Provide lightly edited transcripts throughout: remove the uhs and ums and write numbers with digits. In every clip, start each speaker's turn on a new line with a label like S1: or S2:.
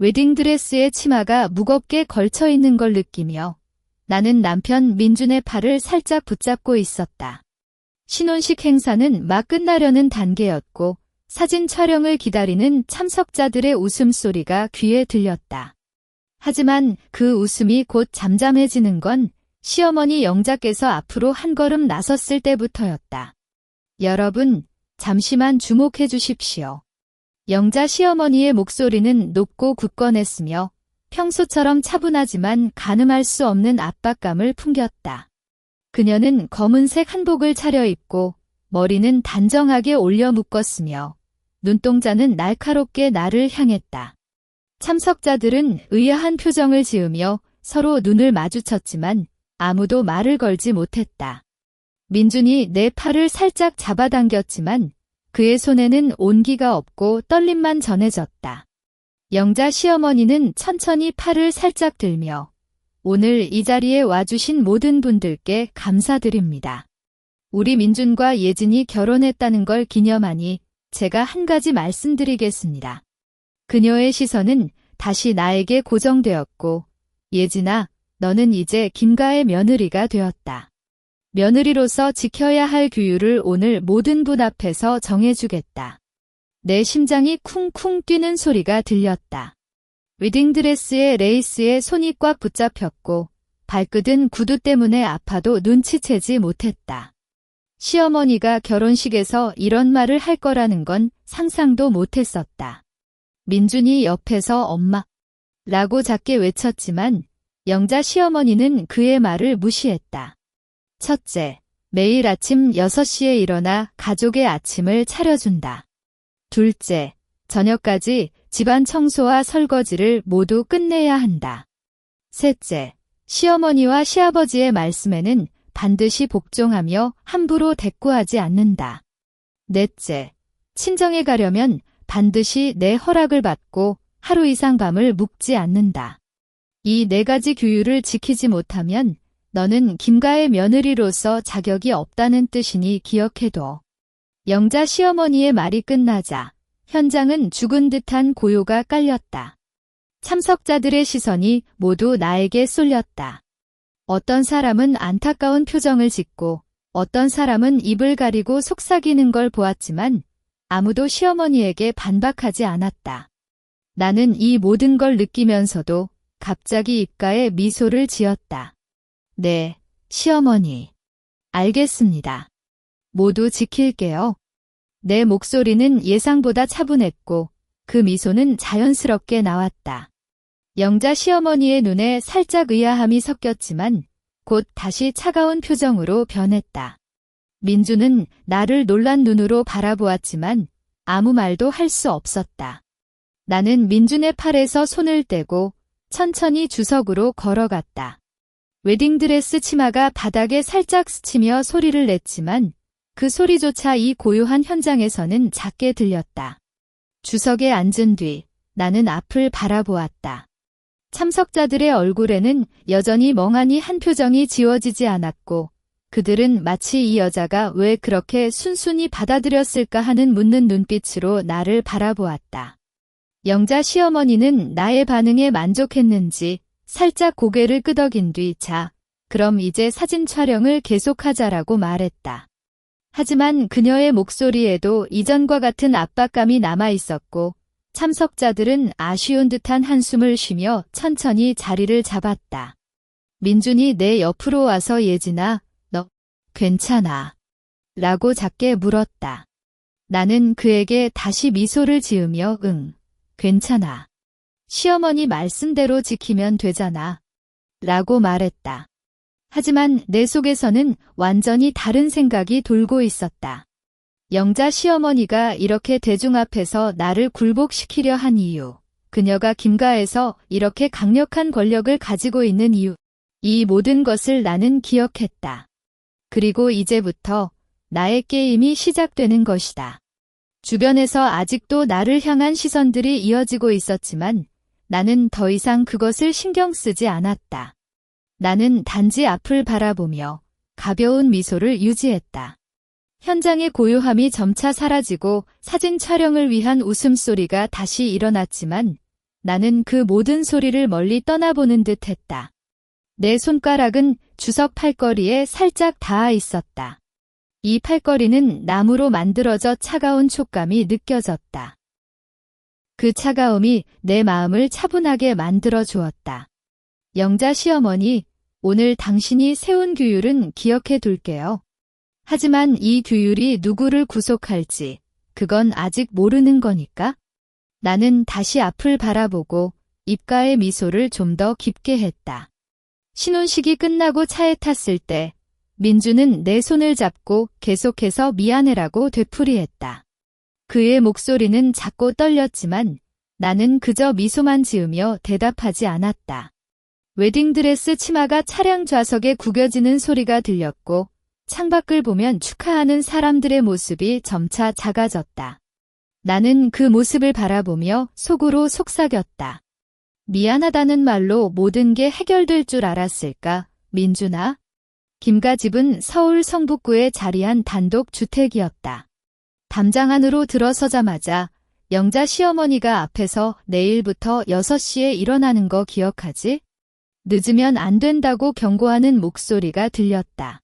S1: 웨딩드레스의 치마가 무겁게 걸쳐 있는 걸 느끼며 나는 남편 민준의 팔을 살짝 붙잡고 있었다. 신혼식 행사는 막 끝나려는 단계였고 사진 촬영을 기다리는 참석자들의 웃음소리가 귀에 들렸다. 하지만 그 웃음이 곧 잠잠해지는 건 시어머니 영자께서 앞으로 한 걸음 나섰을 때부터였다. 여러분, 잠시만 주목해 주십시오. 영자 시어머니의 목소리는 높고 굳건했으며 평소처럼 차분하지만 가늠할 수 없는 압박감을 풍겼다. 그녀는 검은색 한복을 차려입고 머리는 단정하게 올려 묶었으며 눈동자는 날카롭게 나를 향했다. 참석자들은 의아한 표정을 지으며 서로 눈을 마주쳤지만 아무도 말을 걸지 못했다. 민준이 내 팔을 살짝 잡아당겼지만 그의 손에는 온기가 없고 떨림만 전해졌다. 영자 시어머니는 천천히 팔을 살짝 들며 오늘 이 자리에 와주신 모든 분들께 감사드립니다. 우리 민준과 예진이 결혼했다는 걸 기념하니 제가 한 가지 말씀드리겠습니다. 그녀의 시선은 다시 나에게 고정되었고 예진아, 너는 이제 김가의 며느리가 되었다. 며느리로서 지켜야 할 규율을 오늘 모든 분 앞에서 정해주겠다. 내 심장이 쿵쿵 뛰는 소리가 들렸다. 웨딩드레스의 레이스에 손이 꽉 붙잡혔고 발끝은 구두 때문에 아파도 눈치채지 못했다. 시어머니가 결혼식에서 이런 말을 할 거라는 건 상상도 못했었다. 민준이 옆에서 엄마 라고 작게 외쳤지만 영자 시어머니는 그의 말을 무시했다. 첫째, 매일 아침 6시에 일어나 가족의 아침을 차려준다. 둘째, 저녁까지 집안 청소와 설거지를 모두 끝내야 한다. 셋째, 시어머니와 시아버지의 말씀에는 반드시 복종하며 함부로 대꾸하지 않는다. 넷째, 친정에 가려면 반드시 내 허락을 받고 하루 이상 밤을 묵지 않는다. 이 4가지 규율을 지키지 못하면 너는 김가의 며느리로서 자격이 없다는 뜻이니 기억해둬. 영자 시어머니의 말이 끝나자 현장은 죽은 듯한 고요가 깔렸다. 참석자들의 시선이 모두 나에게 쏠렸다. 어떤 사람은 안타까운 표정을 짓고 어떤 사람은 입을 가리고 속삭이는 걸 보았지만 아무도 시어머니에게 반박하지 않았다. 나는 이 모든 걸 느끼면서도 갑자기 입가에 미소를 지었다. 네, 시어머니. 알겠습니다. 모두 지킬게요. 내 목소리는 예상보다 차분했고 그 미소는 자연스럽게 나왔다. 영자 시어머니의 눈에 살짝 의아함이 섞였지만 곧 다시 차가운 표정으로 변했다. 민주는 나를 놀란 눈으로 바라보았지만 아무 말도 할 수 없었다. 나는 민준의 팔에서 손을 떼고 천천히 주석으로 걸어갔다. 웨딩드레스 치마가 바닥에 살짝 스치며 소리를 냈지만 그 소리조차 이 고요한 현장에서는 작게 들렸다. 주석에 앉은 뒤 나는 앞을 바라보았다. 참석자들의 얼굴에는 여전히 멍하니 한 표정이 지워지지 않았고 그들은 마치 이 여자가 왜 그렇게 순순히 받아들였을까 하는 묻는 눈빛으로 나를 바라보았다. 영자 시어머니는 나의 반응에 만족했는지 살짝 고개를 끄덕인 뒤 자, 그럼 이제 사진 촬영을 계속하자라고 말했다. 하지만 그녀의 목소리에도 이전과 같은 압박감이 남아있었고 참석자들은 아쉬운 듯한 한숨을 쉬며 천천히 자리를 잡았다. 민준이 내 옆으로 와서 예진아, 너 괜찮아? 라고 작게 물었다. 나는 그에게 다시 미소를 지으며 응, 괜찮아. 시어머니 말씀대로 지키면 되잖아. 라고 말했다. 하지만 내 속에서는 완전히 다른 생각이 돌고 있었다. 영자 시어머니가 이렇게 대중 앞에서 나를 굴복시키려 한 이유, 그녀가 김가에서 이렇게 강력한 권력을 가지고 있는 이유, 이 모든 것을 나는 기억했다. 그리고 이제부터 나의 게임이 시작되는 것이다. 주변에서 아직도 나를 향한 시선들이 이어지고 있었지만 나는 더 이상 그것을 신경 쓰지 않았다. 나는 단지 앞을 바라보며 가벼운 미소를 유지했다. 현장의 고요함이 점차 사라지고 사진 촬영을 위한 웃음소리가 다시 일어났지만 나는 그 모든 소리를 멀리 떠나보는 듯 했다. 내 손가락은 주석 팔걸이에 살짝 닿아 있었다. 이 팔걸이는 나무로 만들어져 차가운 촉감이 느껴졌다. 그 차가움이 내 마음을 차분하게 만들어 주었다. 영자 시어머니, 오늘 당신이 세운 규율은 기억해 둘게요. 하지만 이 규율이 누구를 구속할지, 그건 아직 모르는 거니까? 나는 다시 앞을 바라보고 입가의 미소를 좀 더 깊게 했다. 신혼식이 끝나고 차에 탔을 때 민주는 내 손을 잡고 계속해서 미안해라고 되풀이했다. 그의 목소리는 작고 떨렸지만 나는 그저 미소만 지으며 대답하지 않았다. 웨딩드레스 치마가 차량 좌석에 구겨지는 소리가 들렸고 창밖을 보면 축하하는 사람들의 모습이 점차 작아졌다. 나는 그 모습을 바라보며 속으로 속삭였다. 미안하다는 말로 모든 게 해결될 줄 알았을까, 민준아? 김가 집은 서울 성북구에 자리한 단독 주택이었다. 담장 안으로 들어서자마자 영자 시어머니가 앞에서 내일부터 6시에 일어나는 거 기억하지? 늦으면 안 된다고 경고하는 목소리가 들렸다.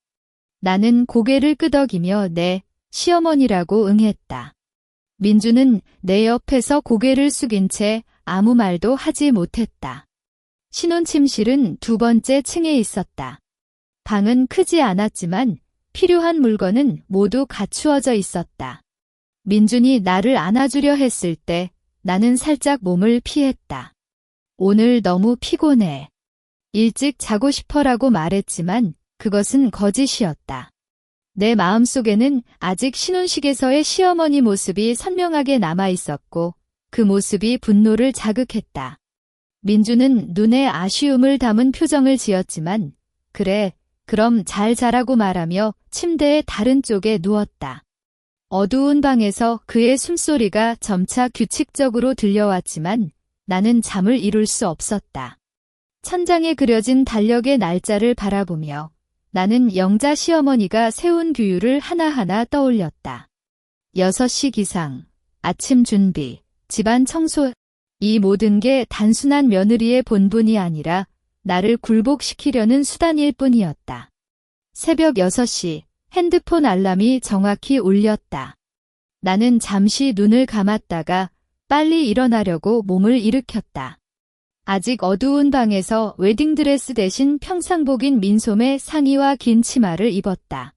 S1: 나는 고개를 끄덕이며 네, 시어머니라고 응했다. 민주는 내 옆에서 고개를 숙인 채 아무 말도 하지 못했다. 신혼 침실은 2번째 층에 있었다. 방은 크지 않았지만 필요한 물건은 모두 갖추어져 있었다. 민준이 나를 안아주려 했을 때 나는 살짝 몸을 피했다. 오늘 너무 피곤해. 일찍 자고 싶어라고 말했지만 그것은 거짓이었다. 내 마음속에는 아직 신혼식에서의 시어머니 모습이 선명하게 남아 있었고 그 모습이 분노를 자극했다. 민주는 눈에 아쉬움을 담은 표정을 지었지만 그래, 그럼 잘 자라고 말하며 침대의 다른 쪽에 누웠다. 어두운 방에서 그의 숨소리가 점차 규칙적으로 들려왔지만 나는 잠을 이룰 수 없었다. 천장에 그려진 달력의 날짜를 바라보며 나는 영자 시어머니가 세운 규율을 하나하나 떠올렸다. 6시 기상, 아침 준비, 집안 청소, 이 모든 게 단순한 며느리의 본분이 아니라 나를 굴복시키려는 수단일 뿐이었다. 새벽 6시, 핸드폰 알람이 정확히 울렸다. 나는 잠시 눈을 감았다가 빨리 일어나려고 몸을 일으켰다. 아직 어두운 방에서 웨딩드레스 대신 평상복인 민소매 상의와 긴 치마를 입었다.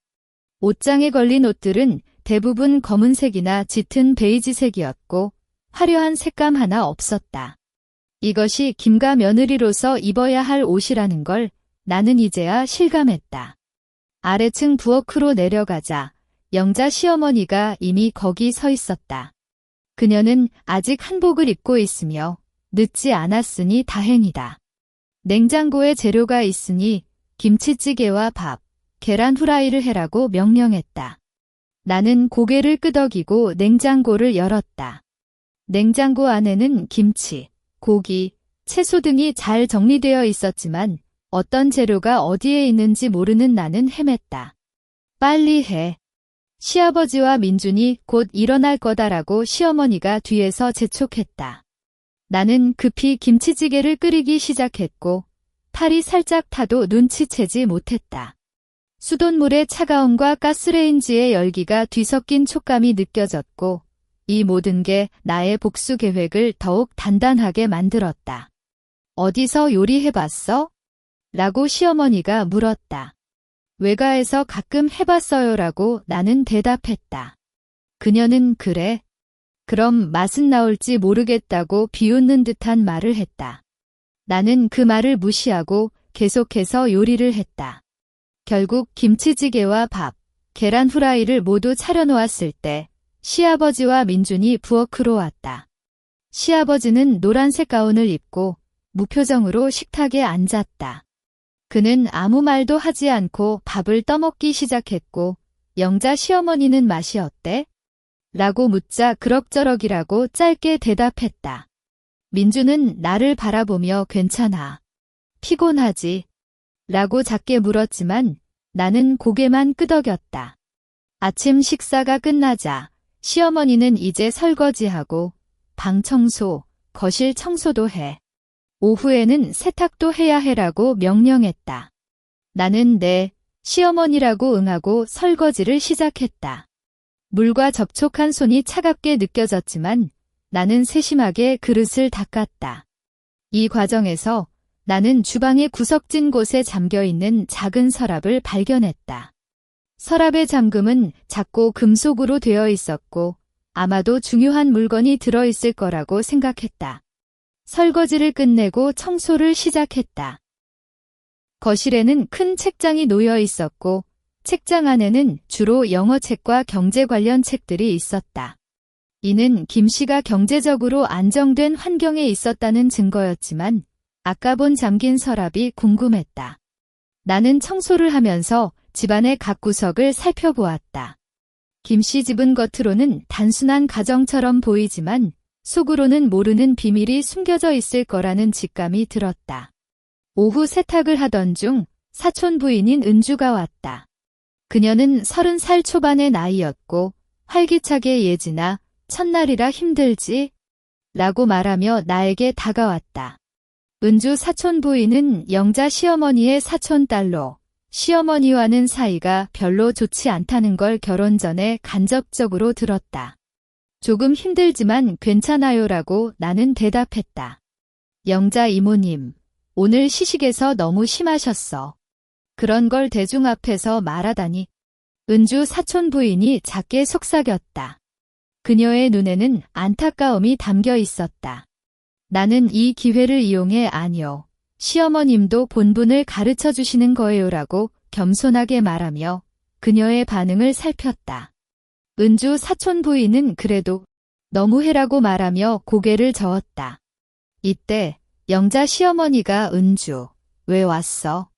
S1: 옷장에 걸린 옷들은 대부분 검은색이나 짙은 베이지색이었고 화려한 색감 하나 없었다. 이것이 김가 며느리로서 입어야 할 옷이라는 걸 나는 이제야 실감했다. 아래층 부엌으로 내려가자 영자 시어머니가 이미 거기 서 있었다. 그녀는 아직 한복을 입고 있으며 늦지 않았으니 다행이다. 냉장고에 재료가 있으니 김치찌개와 밥, 계란 후라이를 해라고 명령했다. 나는 고개를 끄덕이고 냉장고를 열었다. 냉장고 안에는 김치, 고기, 채소 등이 잘 정리되어 있었지만 어떤 재료가 어디에 있는지 모르는 나는 헤맸다. 빨리 해. 시아버지와 민준이 곧 일어날 거다라고 시어머니가 뒤에서 재촉했다. 나는 급히 김치찌개를 끓이기 시작했고 팔이 살짝 타도 눈치채지 못했다. 수돗물의 차가움과 가스레인지의 열기가 뒤섞인 촉감이 느껴졌고 이 모든 게 나의 복수 계획을 더욱 단단하게 만들었다. 어디서 요리해봤어? 라고 시어머니가 물었다. 외가에서 가끔 해봤어요라고 나는 대답했다. 그녀는 그래? 그럼 맛은 나올지 모르겠다고 비웃는 듯한 말을 했다. 나는 그 말을 무시하고 계속해서 요리를 했다. 결국 김치찌개와 밥, 계란 후라이를 모두 차려놓았을 때 시아버지와 민준이 부엌으로 왔다. 시아버지는 노란색 가운을 입고 무표정으로 식탁에 앉았다. 그는 아무 말도 하지 않고 밥을 떠먹기 시작했고 영자 시어머니는 맛이 어때? 라고 묻자 그럭저럭이라고 짧게 대답했다. 민주는 나를 바라보며 괜찮아. 피곤하지? 라고 작게 물었지만 나는 고개만 끄덕였다. 아침 식사가 끝나자 시어머니는 이제 설거지하고 방 청소, 거실 청소도 해. 오후에는 세탁도 해야 해라고 명령했다. 나는 네, 시어머니라고 응하고 설거지를 시작했다. 물과 접촉한 손이 차갑게 느껴졌지만 나는 세심하게 그릇을 닦았다. 이 과정에서 나는 주방의 구석진 곳에 잠겨있는 작은 서랍을 발견했다. 서랍의 잠금은 작고 금속으로 되어 있었고 아마도 중요한 물건이 들어있을 거라고 생각했다. 설거지를 끝내고 청소를 시작했다. 거실에는 큰 책장이 놓여 있었고 책장 안에는 주로 영어책과 경제 관련 책들이 있었다. 이는 김 씨가 경제적으로 안정된 환경에 있었다는 증거였지만 아까 본 잠긴 서랍이 궁금했다. 나는 청소를 하면서 집안의 각 구석을 살펴보았다. 김 씨 집은 겉으로는 단순한 가정처럼 보이지만 속으로는 모르는 비밀이 숨겨져 있을 거라는 직감이 들었다. 오후 세탁을 하던 중 사촌 부인인 은주가 왔다. 그녀는 30살 초반의 나이였고 활기차게 예진아, 첫날이라 힘들지? 라고 말하며 나에게 다가왔다. 은주 사촌 부인은 영자 시어머니의 사촌딸로 시어머니와는 사이가 별로 좋지 않다는 걸 결혼 전에 간접적으로 들었다. 조금 힘들지만 괜찮아요라고 나는 대답했다. 영자 이모님, 오늘 시식에서 너무 심하셨어. 그런 걸 대중 앞에서 말하다니. 은주 사촌 부인이 작게 속삭였다. 그녀의 눈에는 안타까움이 담겨 있었다. 나는 이 기회를 이용해 아니요. 시어머님도 본분을 가르쳐 주시는 거예요라고 겸손하게 말하며 그녀의 반응을 살폈다. 은주 사촌 부인은 그래도 너무해라고 말하며 고개를 저었다. 이때 영자 시어머니가 은주, 왜 왔어?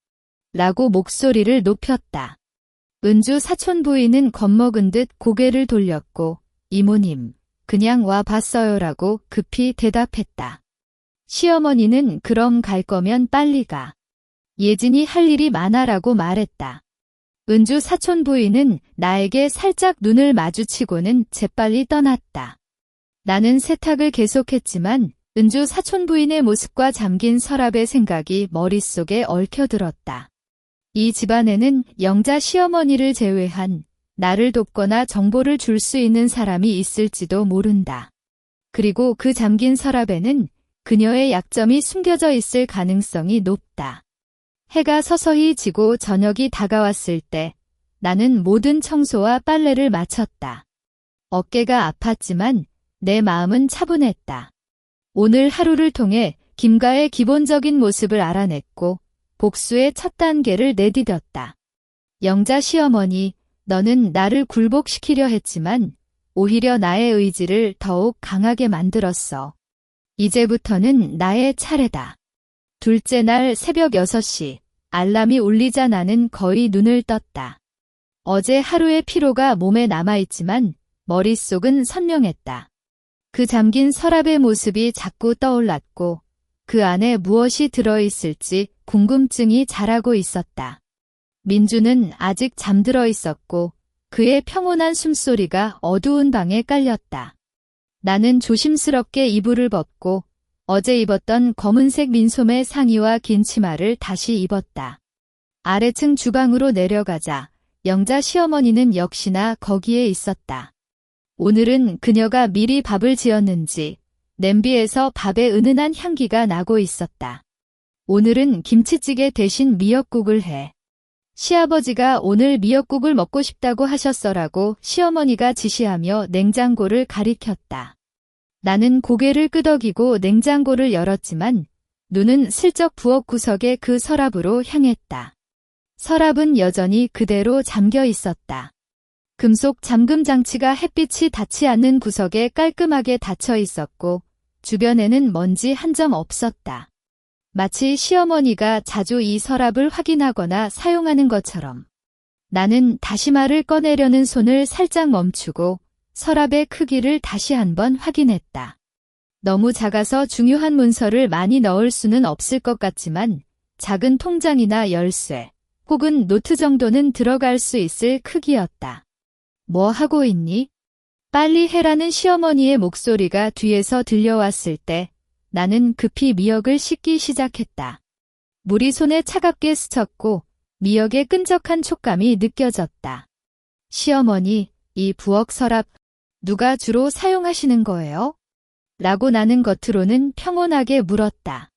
S1: 라고 목소리를 높였다. 은주 사촌 부인은 겁먹은 듯 고개를 돌렸고 이모님, 그냥 와 봤어요라고 급히 대답했다. 시어머니는 그럼 갈 거면 빨리 가. 예진이 할 일이 많아라고 말했다. 은주 사촌 부인은 나에게 살짝 눈을 마주치고는 재빨리 떠났다. 나는 세탁을 계속했지만 은주 사촌 부인의 모습과 잠긴 서랍의 생각이 머릿속에 얽혀들었다. 이 집안에는 영자 시어머니를 제외한 나를 돕거나 정보를 줄 수 있는 사람이 있을지도 모른다. 그리고 그 잠긴 서랍에는 그녀의 약점이 숨겨져 있을 가능성이 높다. 해가 서서히 지고 저녁이 다가왔을 때 나는 모든 청소와 빨래를 마쳤다. 어깨가 아팠지만 내 마음은 차분했다. 오늘 하루를 통해 김가의 기본적인 모습을 알아냈고 복수의 첫 단계를 내디뎠다. 영자 시어머니, 너는 나를 굴복시키려 했지만 오히려 나의 의지를 더욱 강하게 만들었어. 이제부터는 나의 차례다. 둘째 날 새벽 6시 알람이 울리자 나는 거의 눈을 떴다. 어제 하루의 피로가 몸에 남아있지만 머릿속은 선명했다. 그 잠긴 서랍의 모습이 자꾸 떠올랐고 그 안에 무엇이 들어있을지 궁금증이 자라고 있었다. 민주는 아직 잠들어 있었고 그의 평온한 숨소리가 어두운 방에 깔렸다. 나는 조심스럽게 이불을 벗고 어제 입었던 검은색 민소매 상의와 긴 치마를 다시 입었다. 아래층 주방으로 내려가자 영자 시어머니는 역시나 거기에 있었다. 오늘은 그녀가 미리 밥을 지었는지 냄비에서 밥의 은은한 향기가 나고 있었다. 오늘은 김치찌개 대신 미역국을 해. 시아버지가 오늘 미역국을 먹고 싶다고 하셨어라고 시어머니가 지시하며 냉장고를 가리켰다. 나는 고개를 끄덕이고 냉장고를 열었지만 눈은 슬쩍 부엌 구석의 그 서랍으로 향했다. 서랍은 여전히 그대로 잠겨 있었다. 금속 잠금 장치가 햇빛이 닿지 않는 구석에 깔끔하게 닫혀 있었고 주변에는 먼지 한 점 없었다. 마치 시어머니가 자주 이 서랍을 확인하거나 사용하는 것처럼. 나는 다시마를 꺼내려는 손을 살짝 멈추고 서랍의 크기를 다시 한번 확인했다. 너무 작아서 중요한 문서를 많이 넣을 수는 없을 것 같지만 작은 통장이나 열쇠 혹은 노트 정도는 들어갈 수 있을 크기였다. 뭐 하고 있니? 빨리 해라는 시어머니의 목소리가 뒤에서 들려왔을 때 나는 급히 미역을 씻기 시작했다. 물이 손에 차갑게 스쳤고 미역의 끈적한 촉감이 느껴졌다. 시어머니, 이 부엌 서랍 누가 주로 사용하시는 거예요? 라고 나는 겉으로는 평온하게 물었다.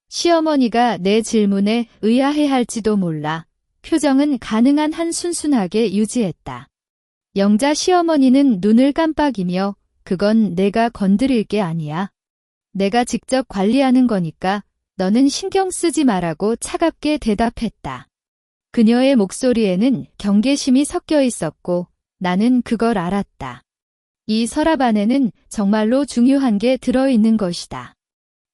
S1: 시어머니가 내 질문에 의아해할지도 몰라 표정은 가능한 한 순순하게 유지했다. 영자 시어머니는 눈을 깜빡이며 그건 내가 건드릴 게 아니야. 내가 직접 관리하는 거니까 너는 신경 쓰지 말라고 차갑게 대답했다. 그녀의 목소리에는 경계심이 섞여 있었고 나는 그걸 알았다. 이 서랍 안에는 정말로 중요한 게 들어있는 것이다.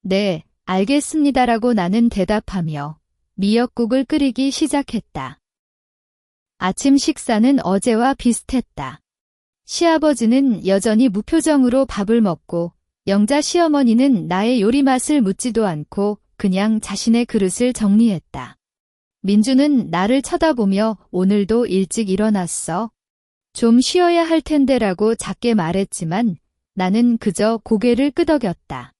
S1: 네, 알겠습니다라고 나는 대답하며 미역국을 끓이기 시작했다. 아침 식사는 어제와 비슷했다. 시아버지는 여전히 무표정으로 밥을 먹고 영자 시어머니는 나의 요리 맛을 묻지도 않고 그냥 자신의 그릇을 정리했다. 민주는 나를 쳐다보며 오늘도 일찍 일어났어. 좀 쉬어야 할 텐데라고 작게 말했지만 나는 그저 고개를 끄덕였다.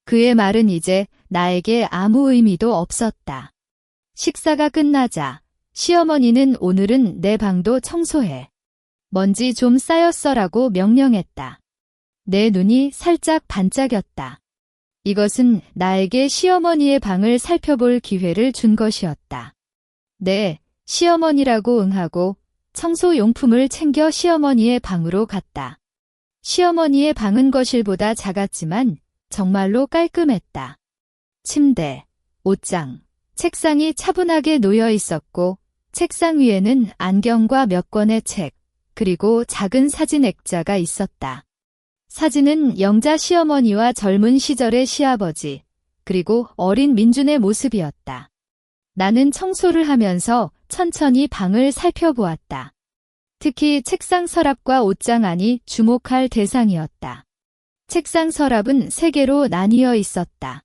S1: 그의 말은 이제 나에게 아무 의미도 없었다. 식사가 끝나자 시어머니는 오늘은 내 방도 청소해. 먼지 좀 쌓였어라고 명령했다. 내 눈이 살짝 반짝였다. 이것은 나에게 시어머니의 방을 살펴볼 기회를 준 것이었다. 네, 시어머니라고 응하고 청소용품을 챙겨 시어머니의 방으로 갔다. 시어머니의 방은 거실보다 작았지만 정말로 깔끔했다. 침대, 옷장, 책상이 차분하게 놓여 있었고 책상 위에는 안경과 몇 권의 책, 그리고 작은 사진 액자가 있었다. 사진은 영자 시어머니와 젊은 시절의 시아버지, 그리고 어린 민준의 모습이었다. 나는 청소를 하면서 천천히 방을 살펴보았다. 특히 책상 서랍과 옷장 안이 주목할 대상이었다. 책상 서랍은 3개로 나뉘어 있었다.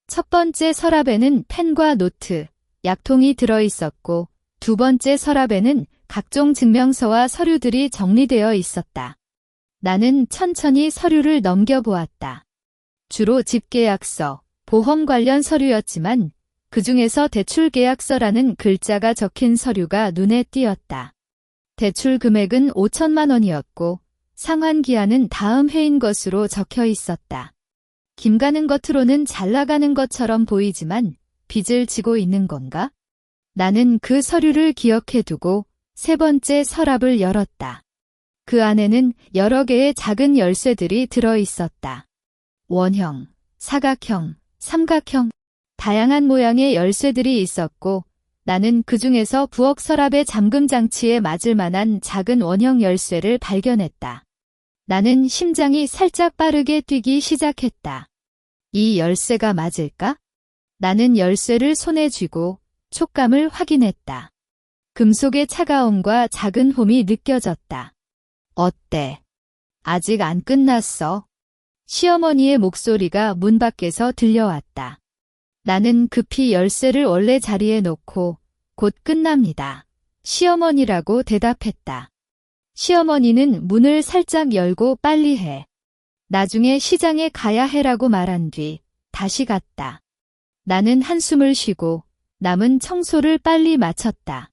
S1: 첫 번째 서랍에는 펜과 노트, 약통이 들어 있었고 두 번째 서랍에는 각종 증명서와 서류들이 정리되어 있었다. 나는 천천히 서류를 넘겨보았다. 주로 집계약서, 보험 관련 서류였지만 그 중에서 대출계약서라는 글자가 적힌 서류가 눈에 띄었다. 대출 금액은 5천만 원이었고 상환기한은 다음 해인 것으로 적혀 있었다. 김가는 겉으로는 잘 나가는 것처럼 보이지만 빚을 지고 있는 건가? 나는 그 서류를 기억해두고 세 번째 서랍을 열었다. 그 안에는 여러 개의 작은 열쇠들이 들어 있었다. 원형, 사각형, 삼각형, 다양한 모양의 열쇠들이 있었고 나는 그 중에서 부엌 서랍의 잠금 장치에 맞을 만한 작은 원형 열쇠를 발견했다. 나는 심장이 살짝 빠르게 뛰기 시작했다. 이 열쇠가 맞을까? 나는 열쇠를 손에 쥐고 촉감을 확인했다. 금속의 차가움과 작은 홈이 느껴졌다. 어때? 아직 안 끝났어. 시어머니의 목소리가 문 밖에서 들려왔다. 나는 급히 열쇠를 원래 자리에 놓고 곧 끝납니다. 시어머니라고 대답했다. 시어머니는 문을 살짝 열고 빨리 해. 나중에 시장에 가야 해라고 말한 뒤 다시 갔다. 나는 한숨을 쉬고 남은 청소를 빨리 마쳤다.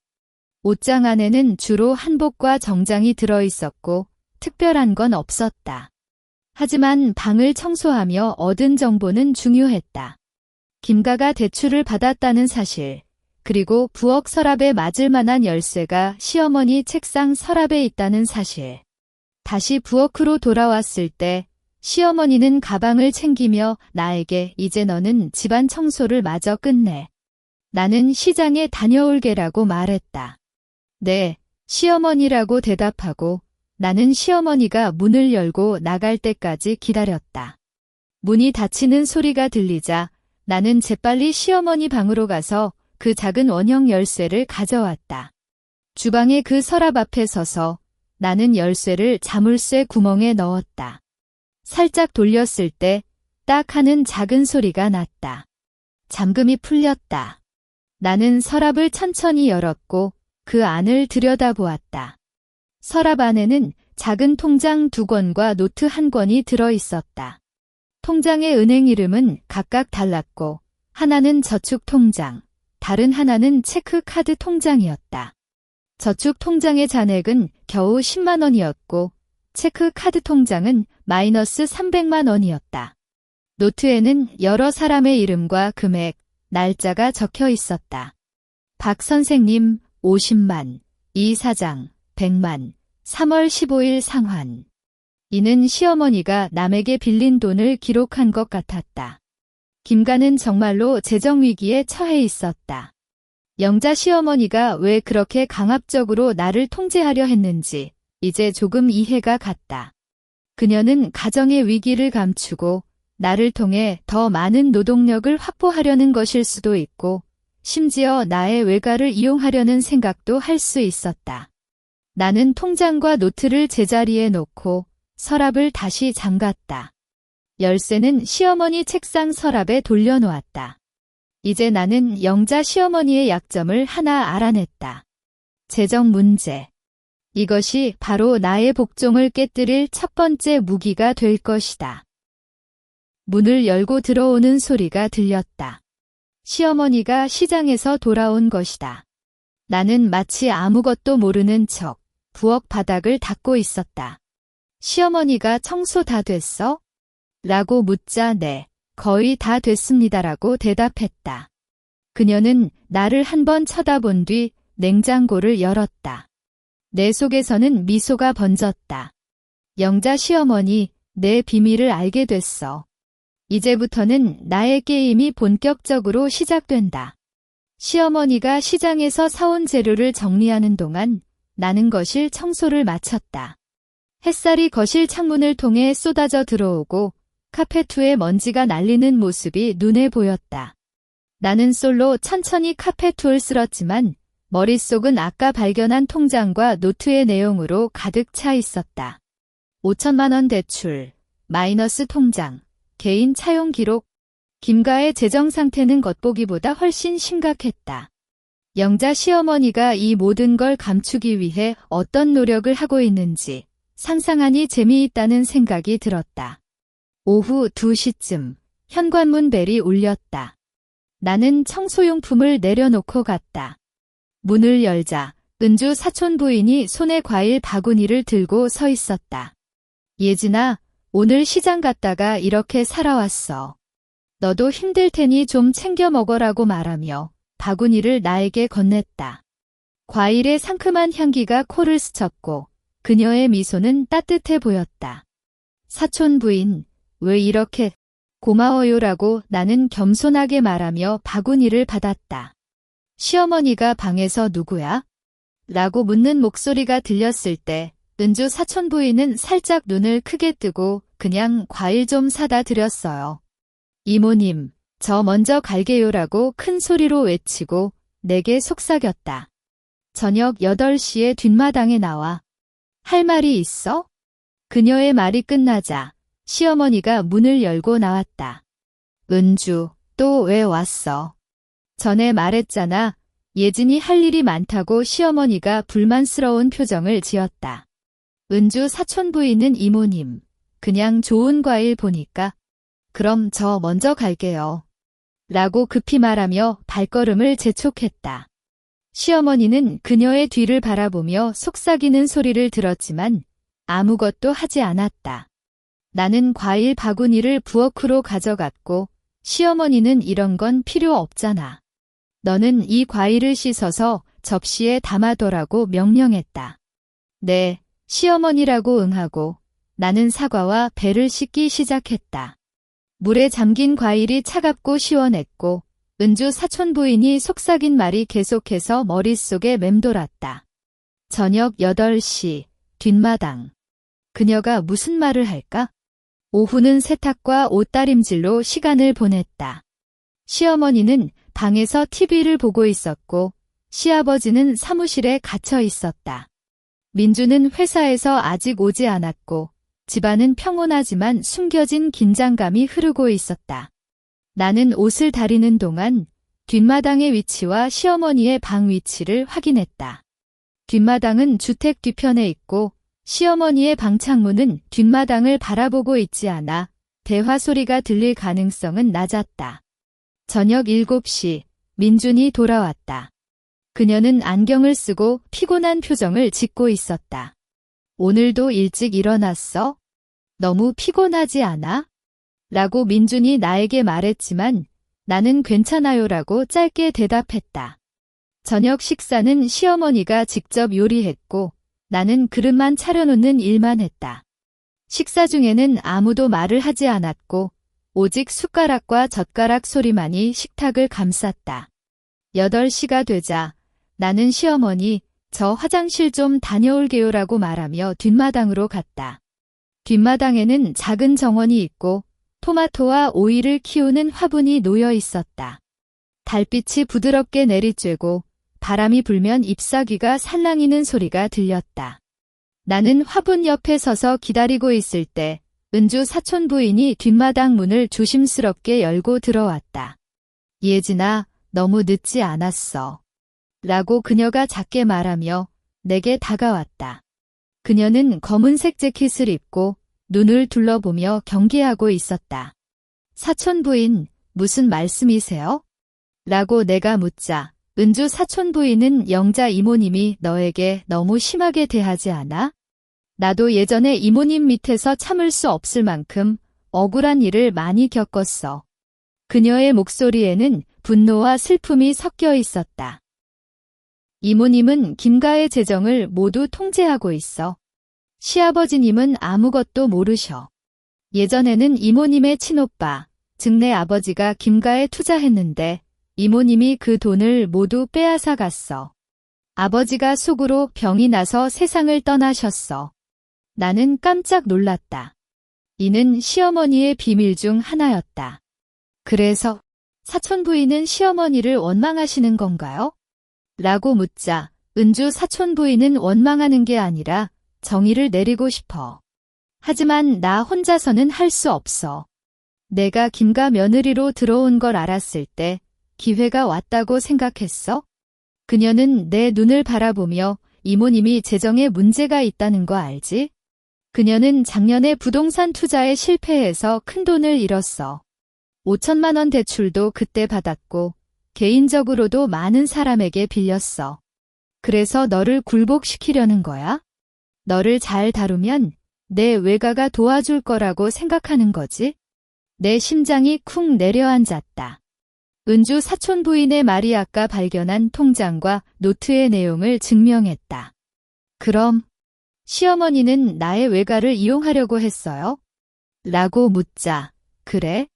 S1: 옷장 안에는 주로 한복과 정장이 들어 있었고 특별한 건 없었다. 하지만 방을 청소하며 얻은 정보는 중요했다. 김가가 대출을 받았다는 사실, 그리고 부엌 서랍에 맞을 만한 열쇠가 시어머니 책상 서랍에 있다는 사실. 다시 부엌으로 돌아왔을 때 시어머니는 가방을 챙기며 나에게 이제 너는 집안 청소를 마저 끝내. 나는 시장에 다녀올게라고 말했다. 네, 시어머니라고 대답하고 나는 시어머니가 문을 열고 나갈 때까지 기다렸다. 문이 닫히는 소리가 들리자 나는 재빨리 시어머니 방으로 가서 그 작은 원형 열쇠를 가져왔다. 주방의 그 서랍 앞에 서서 나는 열쇠를 자물쇠 구멍에 넣었다. 살짝 돌렸을 때 딱 하는 작은 소리가 났다. 잠금이 풀렸다. 나는 서랍을 천천히 열었고 그 안을 들여다보았다. 서랍 안에는 작은 통장 2권과 노트 1권이 들어 있었다. 통장의 은행 이름은 각각 달랐고 하나는 저축통장, 다른 하나는 체크카드 통장이었다. 저축통장의 잔액은 겨우 10만 원이었고 체크카드 통장은 마이너스 300만 원이었다. 노트에는 여러 사람의 이름과 금액, 날짜가 적혀 있었다. 박 선생님 50만, 이 사장 100만, 3월 15일 상환. 이는 시어머니가 남에게 빌린 돈을 기록한 것 같았다. 김가는 정말로 재정위기에 처해 있었다. 영자 시어머니가 왜 그렇게 강압적으로 나를 통제하려 했는지 이제 조금 이해가 갔다. 그녀는 가정의 위기를 감추고 나를 통해 더 많은 노동력을 확보하려는 것일 수도 있고 심지어 나의 외가를 이용하려는 생각도 할 수 있었다. 나는 통장과 노트를 제자리에 놓고 서랍을 다시 잠갔다. 열쇠는 시어머니 책상 서랍에 돌려놓았다. 이제 나는 영자 시어머니의 약점을 하나 알아냈다. 재정 문제. 이것이 바로 나의 복종을 깨뜨릴 첫 번째 무기가 될 것이다. 문을 열고 들어오는 소리가 들렸다. 시어머니가 시장에서 돌아온 것이다. 나는 마치 아무것도 모르는 척 부엌 바닥을 닦고 있었다. 시어머니가 청소 다 됐어? 라고 묻자 네, 거의 다 됐습니다라고 대답했다. 그녀는 나를 한번 쳐다본 뒤 냉장고를 열었다. 내 속에서는 미소가 번졌다. 영자 시어머니, 내 비밀을 알게 됐어. 이제부터는 나의 게임이 본격적으로 시작된다. 시어머니가 시장에서 사온 재료를 정리하는 동안 나는 거실 청소를 마쳤다. 햇살이 거실 창문을 통해 쏟아져 들어오고 카페트에 먼지가 날리는 모습이 눈에 보였다. 나는 솔로 천천히 카페트를 쓸었지만 머릿속은 아까 발견한 통장과 노트의 내용으로 가득 차 있었다. 5천만 원 대출, 마이너스 통장, 개인 차용 기록. 김가의 재정 상태는 겉보기보다 훨씬 심각했다. 영자 시어머니가 이 모든 걸 감추기 위해 어떤 노력을 하고 있는지 상상하니 재미있다는 생각이 들었다. 오후 2시쯤 현관문 벨이 울렸다. 나는 청소용품을 내려놓고 갔다. 문을 열자 은주 사촌 부인이 손에 과일 바구니를 들고 서 있었다. 예진아, 오늘 시장 갔다가 이렇게 살아왔어. 너도 힘들 테니 좀 챙겨 먹어라고 말하며 바구니를 나에게 건넸다. 과일의 상큼한 향기가 코를 스쳤고 그녀의 미소는 따뜻해 보였다. 사촌 부인, 왜 이렇게 고마워요라고 나는 겸손하게 말하며 바구니를 받았다. 시어머니가 방에서 누구야? 라고 묻는 목소리가 들렸을 때 은주 사촌 부인은 살짝 눈을 크게 뜨고 그냥 과일 좀 사다 드렸어요. 이모님, 저 먼저 갈게요라고 큰 소리로 외치고 내게 속삭였다. 저녁 8시에 뒷마당에 나와. 할 말이 있어? 그녀의 말이 끝나자 시어머니가 문을 열고 나왔다. 은주, 또 왜 왔어? 전에 말했잖아. 예진이 할 일이 많다고 시어머니가 불만스러운 표정을 지었다. 은주 사촌 부인은 이모님, 그냥 좋은 과일 보니까. 그럼 저 먼저 갈게요. 라고 급히 말하며 발걸음을 재촉했다. 시어머니는 그녀의 뒤를 바라보며 속삭이는 소리를 들었지만 아무것도 하지 않았다. 나는 과일 바구니를 부엌으로 가져갔고 시어머니는 이런 건 필요 없잖아. 너는 이 과일을 씻어서 접시에 담아둬라고 명령했다. 네, 시어머니라고 응하고 나는 사과와 배를 씻기 시작했다. 물에 잠긴 과일이 차갑고 시원했고 은주 사촌 부인이 속삭인 말이 계속해서 머릿속에 맴돌았다. 저녁 8시, 뒷마당. 그녀가 무슨 말을 할까? 오후는 세탁과 옷다림질로 시간을 보냈다. 시어머니는 방에서 TV를 보고 있었고 시아버지는 사무실에 갇혀 있었다. 민주는 회사에서 아직 오지 않았고 집안은 평온하지만 숨겨진 긴장감이 흐르고 있었다. 나는 옷을 다리는 동안 뒷마당의 위치와 시어머니의 방 위치를 확인했다. 뒷마당은 주택 뒤편에 있고 시어머니의 방 창문은 뒷마당을 바라보고 있지 않아 대화 소리가 들릴 가능성은 낮았다. 저녁 7시, 민준이 돌아왔다. 그녀는 안경을 쓰고 피곤한 표정을 짓고 있었다. 오늘도 일찍 일어났어? 너무 피곤하지 않아? 라고 민준이 나에게 말했지만 나는 괜찮아요라고 짧게 대답했다. 저녁 식사는 시어머니가 직접 요리했고 나는 그릇만 차려놓는 일만 했다. 식사 중에는 아무도 말을 하지 않았고 오직 숟가락과 젓가락 소리만이 식탁을 감쌌다. 8시가 되자 나는 시어머니, 저 화장실 좀 다녀올게요라고 말하며 뒷마당으로 갔다. 뒷마당에는 작은 정원이 있고 토마토와 오이를 키우는 화분이 놓여 있었다. 달빛이 부드럽게 내리쬐고 바람이 불면 잎사귀가 살랑이는 소리가 들렸다. 나는 화분 옆에 서서 기다리고 있을 때 은주 사촌 부인이 뒷마당 문을 조심스럽게 열고 들어왔다. 예진아, 너무 늦지 않았어. 라고 그녀가 작게 말하며 내게 다가왔다. 그녀는 검은색 재킷을 입고 눈을 둘러보며 경계하고 있었다. 사촌 부인, 무슨 말씀이세요? 라고 내가 묻자 은주 사촌 부인은 영자 이모님이 너에게 너무 심하게 대하지 않아? 나도 예전에 이모님 밑에서 참을 수 없을 만큼 억울한 일을 많이 겪었어. 그녀의 목소리에는 분노와 슬픔이 섞여 있었다. 이모님은 김가의 재정을 모두 통제하고 있어. 시아버지님은 아무것도 모르셔. 예전에는 이모님의 친오빠, 즉 내 아버지가 김가에 투자했는데 이모님이 그 돈을 모두 빼앗아 갔어. 아버지가 속으로 병이 나서 세상을 떠나셨어. 나는 깜짝 놀랐다. 이는 시어머니의 비밀 중 하나였다. 그래서 사촌 부인은 시어머니를 원망하시는 건가요? 라고 묻자 은주 사촌 부인은 원망하는 게 아니라 정의를 내리고 싶어. 하지만 나 혼자서는 할 수 없어. 내가 김가 며느리로 들어온 걸 알았을 때 기회가 왔다고 생각했어? 그녀는 내 눈을 바라보며 이모님이 재정에 문제가 있다는 거 알지? 그녀는 작년에 부동산 투자에 실패해서 큰 돈을 잃었어. 5천만 원 대출도 그때 받았고 개인적으로도 많은 사람에게 빌렸어. 그래서 너를 굴복시키려는 거야? 너를 잘 다루면 내 외가가 도와줄 거라고 생각하는 거지? 내 심장이 쿵 내려앉았다. 은주 사촌 부인의 말이 아까 발견한 통장과 노트의 내용을 증명했다. 그럼 시어머니는 나의 외가를 이용하려고 했어요? 라고 묻자 그래?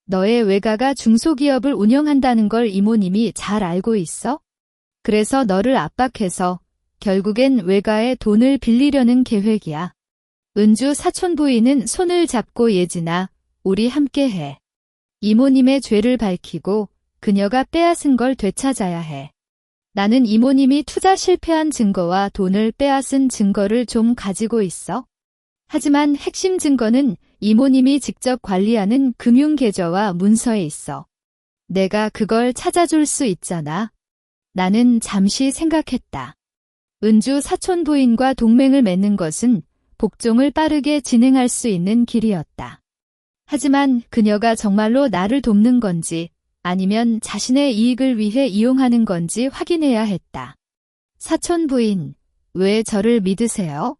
S1: 너의 외가가 중소기업을 운영한다는 걸 이모님이 잘 알고 있어? 그래서 너를 압박해서 결국엔 외가에 돈을 빌리려는 계획이야. 은주 사촌 부인은 손을 잡고 예진아, 우리 함께해. 이모님의 죄를 밝히고 그녀가 빼앗은 걸 되찾아야 해. 나는 이모님이 투자 실패한 증거와 돈을 빼앗은 증거를 좀 가지고 있어. 하지만 핵심 증거는 이모님이 직접 관리하는 금융계좌와 문서에 있어. 내가 그걸 찾아줄 수 있잖아. 나는 잠시 생각했다. 은주 사촌 부인과 동맹을 맺는 것은 복종을 빠르게 진행할 수 있는 길이었다. 하지만 그녀가 정말로 나를 돕는 건지 아니면 자신의 이익을 위해 이용하는 건지 확인해야 했다. 사촌 부인, 왜 저를 믿으세요?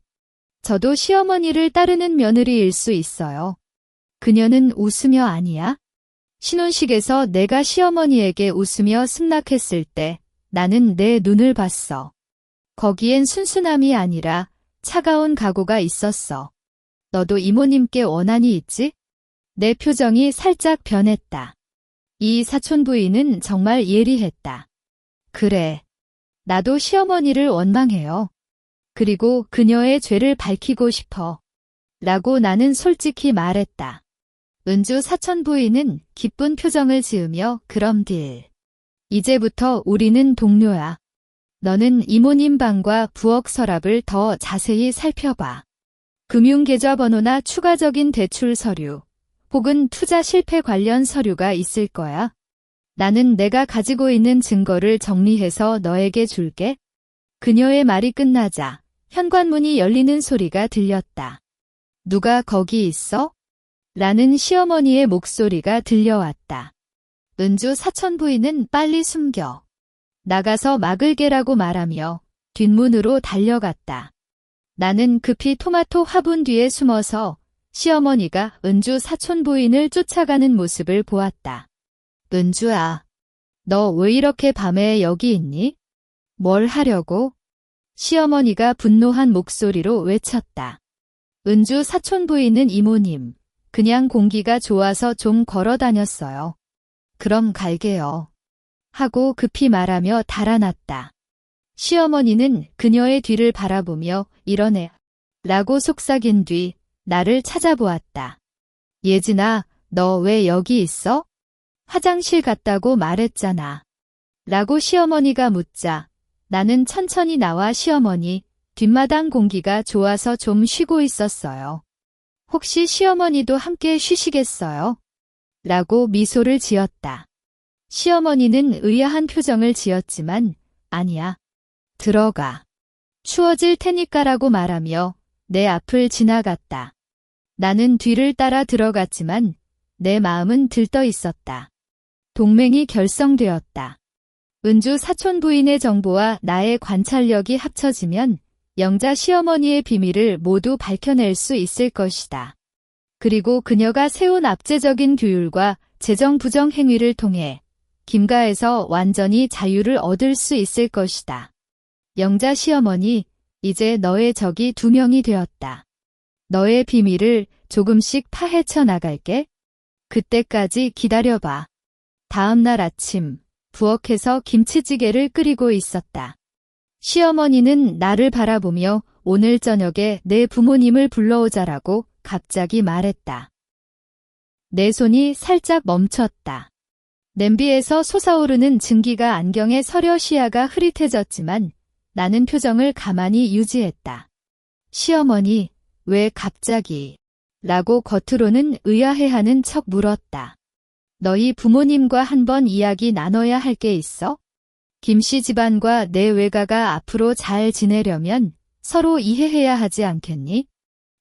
S1: 저도 시어머니를 따르는 며느리일 수 있어요. 그녀는 웃으며 아니야. 신혼식에서 내가 시어머니에게 웃으며 승낙했을 때 나는 내 눈을 봤어. 거기엔 순순함이 아니라 차가운 각오가 있었어. 너도 이모님께 원한이 있지? 내 표정이 살짝 변했다. 이 사촌 부인은 정말 예리했다. 그래. 나도 시어머니를 원망해요. 그리고 그녀의 죄를 밝히고 싶어. 라고 나는 솔직히 말했다. 은주 사촌 부인은 기쁜 표정을 지으며 그럼 딜. 이제부터 우리는 동료야. 너는 이모님 방과 부엌 서랍을 더 자세히 살펴봐. 금융계좌 번호나 추가적인 대출 서류, 혹은 투자 실패 관련 서류가 있을 거야. 나는 내가 가지고 있는 증거를 정리해서 너에게 줄게. 그녀의 말이 끝나자 현관문이 열리는 소리가 들렸다. 누가 거기 있어? 라는 시어머니의 목소리가 들려왔다. 은주 사촌 부인은 빨리 숨겨. 나가서 막을 개라고 말하며 뒷문으로 달려갔다. 나는 급히 토마토 화분 뒤에 숨어서 시어머니가 은주 사촌 부인을 쫓아가는 모습을 보았다. 은주야, 너 왜 이렇게 밤에 여기 있니? 뭘 하려고? 시어머니가 분노한 목소리로 외쳤다. 은주 사촌 부인은 이모님, 그냥 공기가 좋아서 좀 걸어 다녔어요. 그럼 갈게요. 하고 급히 말하며 달아났다. 시어머니는 그녀의 뒤를 바라보며 이러네. 라고 속삭인 뒤 나를 찾아보았다. 예진아, 너 왜 여기 있어? 화장실 갔다고 말했잖아. 라고 시어머니가 묻자 나는 천천히 나와 시어머니 뒷마당 공기가 좋아서 좀 쉬고 있었어요. 혹시 시어머니도 함께 쉬시겠어요? 라고 미소를 지었다. 시어머니는 의아한 표정을 지었지만 아니야. 들어가. 추워질 테니까라고 말하며 내 앞을 지나갔다. 나는 뒤를 따라 들어갔지만 내 마음은 들떠 있었다. 동맹이 결성되었다. 은주 사촌 부인의 정보와 나의 관찰력이 합쳐지면 영자 시어머니의 비밀을 모두 밝혀낼 수 있을 것이다. 그리고 그녀가 세운 압제적인 규율과 재정 부정 행위를 통해 김가에서 완전히 자유를 얻을 수 있을 것이다. 영자 시어머니, 이제 너의 적이 2명이 되었다. 너의 비밀을 조금씩 파헤쳐 나갈게. 그때까지 기다려봐. 다음 날 아침, 부엌에서 김치찌개를 끓이고 있었다. 시어머니는 나를 바라보며 오늘 저녁에 내 부모님을 불러오자라고 갑자기 말했다. 내 손이 살짝 멈췄다. 냄비에서 솟아오르는 증기가 안경에 서려 시야가 흐릿해졌지만 나는 표정을 가만히 유지했다. 시어머니, 왜 갑자기? 라고 겉으로는 의아해하는 척 물었다. 너희 부모님과 한번 이야기 나눠야 할 게 있어? 김씨 집안과 내 외가가 앞으로 잘 지내려면 서로 이해해야 하지 않겠니?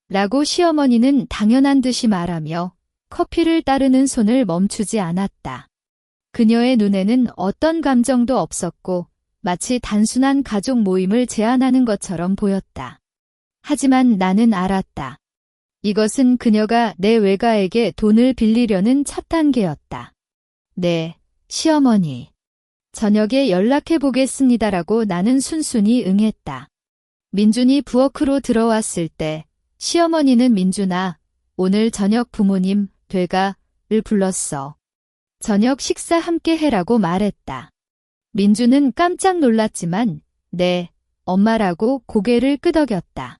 S1: 라고 시어머니는 당연한 듯이 말하며 커피를 따르는 손을 멈추지 않았다. 그녀의 눈에는 어떤 감정도 없었고 마치 단순한 가족 모임을 제안하는 것처럼 보였다. 하지만 나는 알았다. 이것은 그녀가 내 외가에게 돈을 빌리려는 첫 단계였다. 네, 시어머니. 저녁에 연락해 보겠습니다라고 나는 순순히 응했다. 민준이 부엌으로 들어왔을 때 시어머니는 민준아, 오늘 저녁 부모님, 되가를 불렀어. 저녁 식사 함께 해라고 말했다. 민준은 깜짝 놀랐지만 네, 엄마라고 고개를 끄덕였다.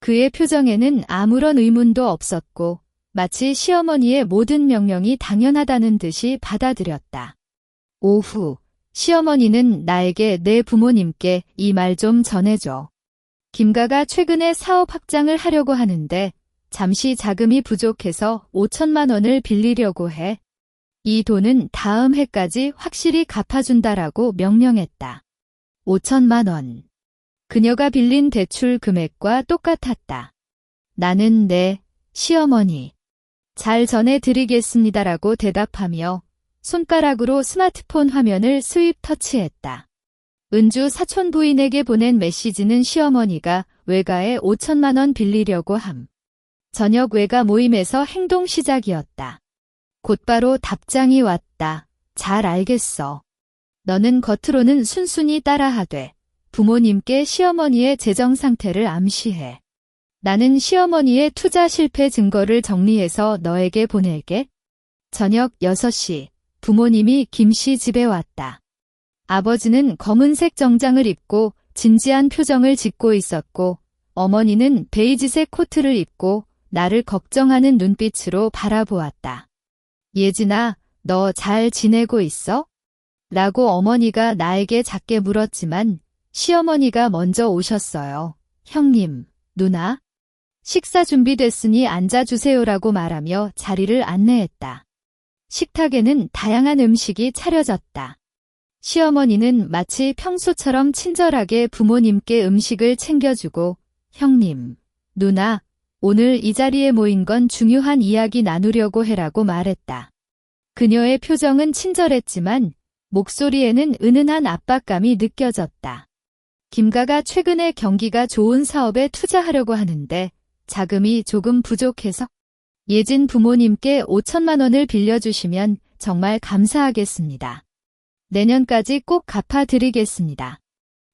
S1: 그의 표정에는 아무런 의문도 없었고 마치 시어머니의 모든 명령이 당연하다는 듯이 받아들였다. 오후, 시어머니는 나에게 내 부모님께 이 말 좀 전해줘. 김가가 최근에 사업 확장을 하려고 하는데 잠시 자금이 부족해서 5천만 원을 빌리려고 해. 이 돈은 다음 해까지 확실히 갚아준다라고 명령했다. 5천만 원. 그녀가 빌린 대출 금액과 똑같았다. 나는 네, 시어머니. 잘 전해드리겠습니다라고 대답하며 손가락으로 스마트폰 화면을 스윕 터치했다. 은주 사촌 부인에게 보낸 메시지는 시어머니가 외가에 5천만 원 빌리려고 함. 저녁 외가 모임에서 행동 시작이었다. 곧바로 답장이 왔다. 잘 알겠어. 너는 겉으로는 순순히 따라하되 부모님께 시어머니의 재정 상태를 암시해. 나는 시어머니의 투자 실패 증거를 정리해서 너에게 보낼게. 저녁 6시 부모님이 김씨 집에 왔다. 아버지는 검은색 정장을 입고 진지한 표정을 짓고 있었고 어머니는 베이지색 코트를 입고 나를 걱정하는 눈빛으로 바라보았다. 예진아, 너 잘 지내고 있어? 라고 어머니가 나에게 작게 물었지만 시어머니가 먼저 오셨어요. 형님, 누나? 식사 준비됐으니 앉아주세요라고 말하며 자리를 안내했다. 식탁에는 다양한 음식이 차려졌다. 시어머니는 마치 평소처럼 친절하게 부모님께 음식을 챙겨주고 형님, 누나, 오늘 이 자리에 모인 건 중요한 이야기 나누려고 해라고 말했다. 그녀의 표정은 친절했지만 목소리에는 은은한 압박감이 느껴졌다. 김가가 최근에 경기가 좋은 사업에 투자하려고 하는데 자금이 조금 부족해서 예진 부모님께 5천만 원을 빌려주시면 정말 감사하겠습니다. 내년까지 꼭 갚아드리겠습니다.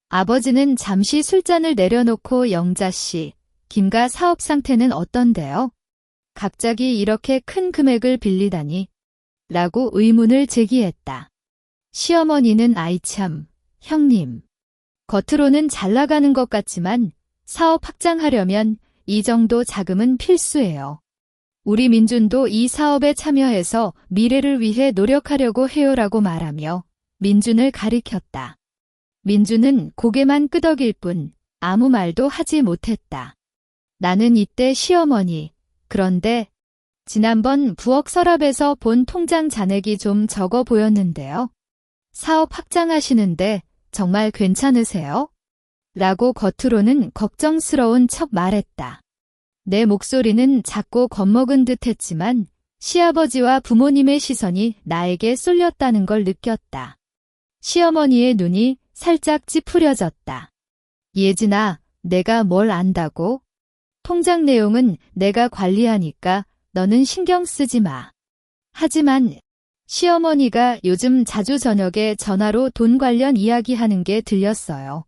S1: 아버지는 잠시 술잔을 내려놓고 영자 씨, 김가 사업 상태는 어떤데요? 갑자기 이렇게 큰 금액을 빌리다니? 라고 의문을 제기했다. 시어머니는 아이 참, 형님. 겉으로는 잘 나가는 것 같지만 사업 확장하려면 이 정도 자금은 필수예요. 우리 민준도 이 사업에 참여해서 미래를 위해 노력하려고 해요라고 말하며 민준을 가리켰다. 민준은 고개만 끄덕일 뿐 아무 말도 하지 못했다. 나는 이때 시어머니, 그런데 지난번 부엌 서랍에서 본 통장 잔액이 좀 적어 보였는데요. 사업 확장하시는데 정말 괜찮으세요? 라고 겉으로는 걱정스러운 척 말했다. 내 목소리는 작고 겁먹은 듯 했지만 시아버지와 부모님의 시선이 나에게 쏠렸다는 걸 느꼈다. 시어머니의 눈이 살짝 찌푸려졌다. 예진아, 내가 뭘 안다고? 통장 내용은 내가 관리하니까 너는 신경 쓰지 마. 하지만 시어머니가 요즘 자주 저녁에 전화로 돈 관련 이야기하는 게 들렸어요.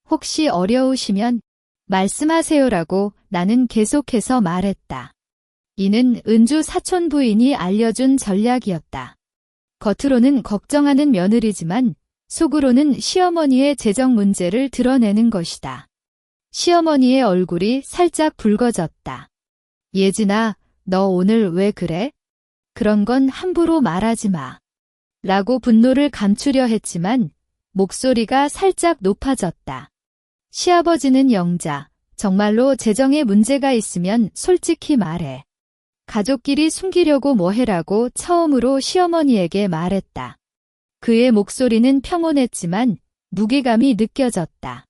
S1: 혹시 어려우시면 말씀하세요라고 나는 계속해서 말했다. 이는 은주 사촌 부인이 알려준 전략이었다. 겉으로는 걱정하는 며느리지만 속으로는 시어머니의 재정 문제를 드러내는 것이다. 시어머니의 얼굴이 살짝 붉어졌다. 예진아, 너 오늘 왜 그래? 그런 건 함부로 말하지 마. 라고 분노를 감추려 했지만 목소리가 살짝 높아졌다. 시아버지는 영자, 정말로 재정에 문제가 있으면 솔직히 말해. 가족끼리 숨기려고 뭐 해라고 처음으로 시어머니에게 말했다. 그의 목소리는 평온했지만 무게감이 느껴졌다.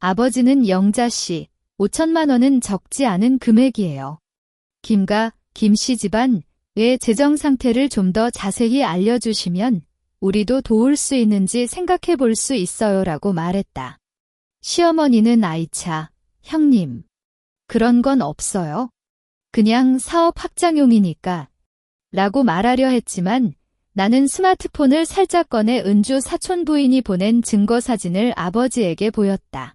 S1: 아버지는 영자 씨, 5천만 원은 적지 않은 금액이에요. 김 씨 집안의 재정 상태를 좀 더 자세히 알려주시면 우리도 도울 수 있는지 생각해 볼 수 있어요라고 말했다. 시어머니는 아이차, 형님. 그런 건 없어요. 그냥 사업 확장용이니까. 라고 말하려 했지만 나는 스마트폰을 살짝 꺼내 은주 사촌 부인이 보낸 증거 사진을 아버지에게 보였다.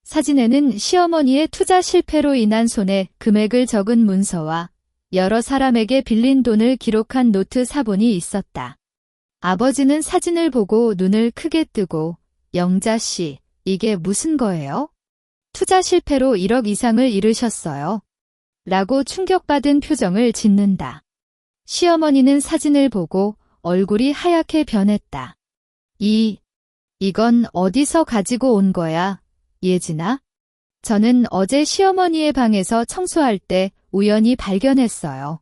S1: 사진에는 시어머니의 투자 실패로 인한 손해 금액을 적은 문서와 여러 사람에게 빌린 돈을 기록한 노트 사본이 있었다. 아버지는 사진을 보고 눈을 크게 뜨고 영자 씨, 이게 무슨 거예요? 투자 실패로 1억 이상을 잃으셨어요. 라고 충격받은 표정을 짓는다. 시어머니는 사진을 보고 얼굴이 하얗게 변했다. 이건 어디서 가지고 온 거야, 예진아? 저는 어제 시어머니의 방에서 청소할 때 우연히 발견했어요.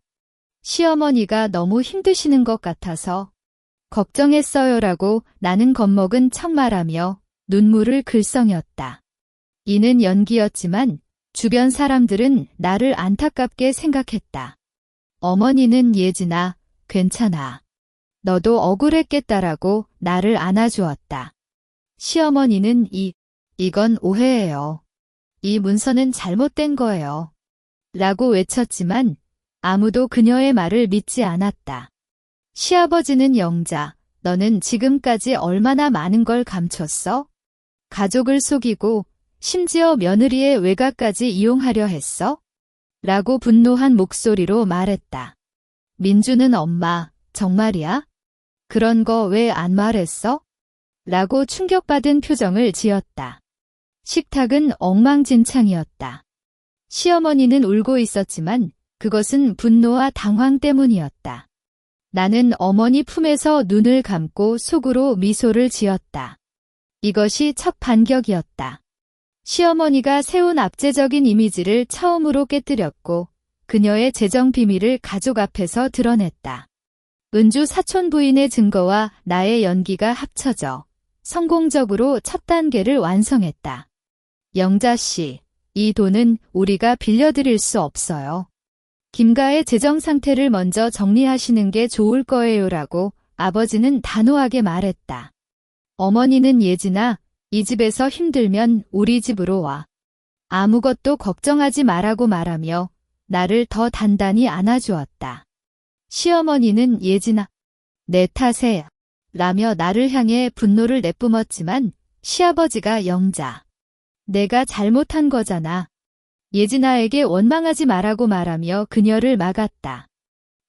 S1: 시어머니가 너무 힘드시는 것 같아서 걱정했어요라고 나는 겁먹은 척 말하며 눈물을 글썽였다. 이는 연기였지만 주변 사람들은 나를 안타깝게 생각했다. 어머니는 예진아, 괜찮아. 너도 억울했겠다라고 나를 안아주었다. 시어머니는 이건 오해예요. 이 문서는 잘못된 거예요. 라고 외쳤지만 아무도 그녀의 말을 믿지 않았다. 시아버지는 영자, 너는 지금까지 얼마나 많은 걸 감췄어? 가족을 속이고 심지어 며느리의 외가까지 이용하려 했어? 라고 분노한 목소리로 말했다. 민주는 엄마, 정말이야? 그런 거 왜 안 말했어? 라고 충격받은 표정을 지었다. 식탁은 엉망진창이었다. 시어머니는 울고 있었지만 그것은 분노와 당황 때문이었다. 나는 어머니 품에서 눈을 감고 속으로 미소를 지었다. 이것이 첫 반격이었다. 시어머니가 세운 압제적인 이미지를 처음으로 깨뜨렸고 그녀의 재정 비밀을 가족 앞에서 드러냈다. 은주 사촌 부인의 증거와 나의 연기가 합쳐져 성공적으로 첫 단계를 완성했다. 영자 씨, 이 돈은 우리가 빌려드릴 수 없어요. 김가의 재정 상태를 먼저 정리하시는 게 좋을 거예요라고 아버지는 단호하게 말했다. 어머니는 예진아, 이 집에서 힘들면 우리 집으로 와. 아무것도 걱정하지 말라고 말하며 나를 더 단단히 안아주었다. 시어머니는 예진아, 내 탓에 라며 나를 향해 분노를 내뿜었지만 시아버지가 영자, 내가 잘못한 거잖아. 예진아에게 원망하지 말라고 말하며 그녀를 막았다.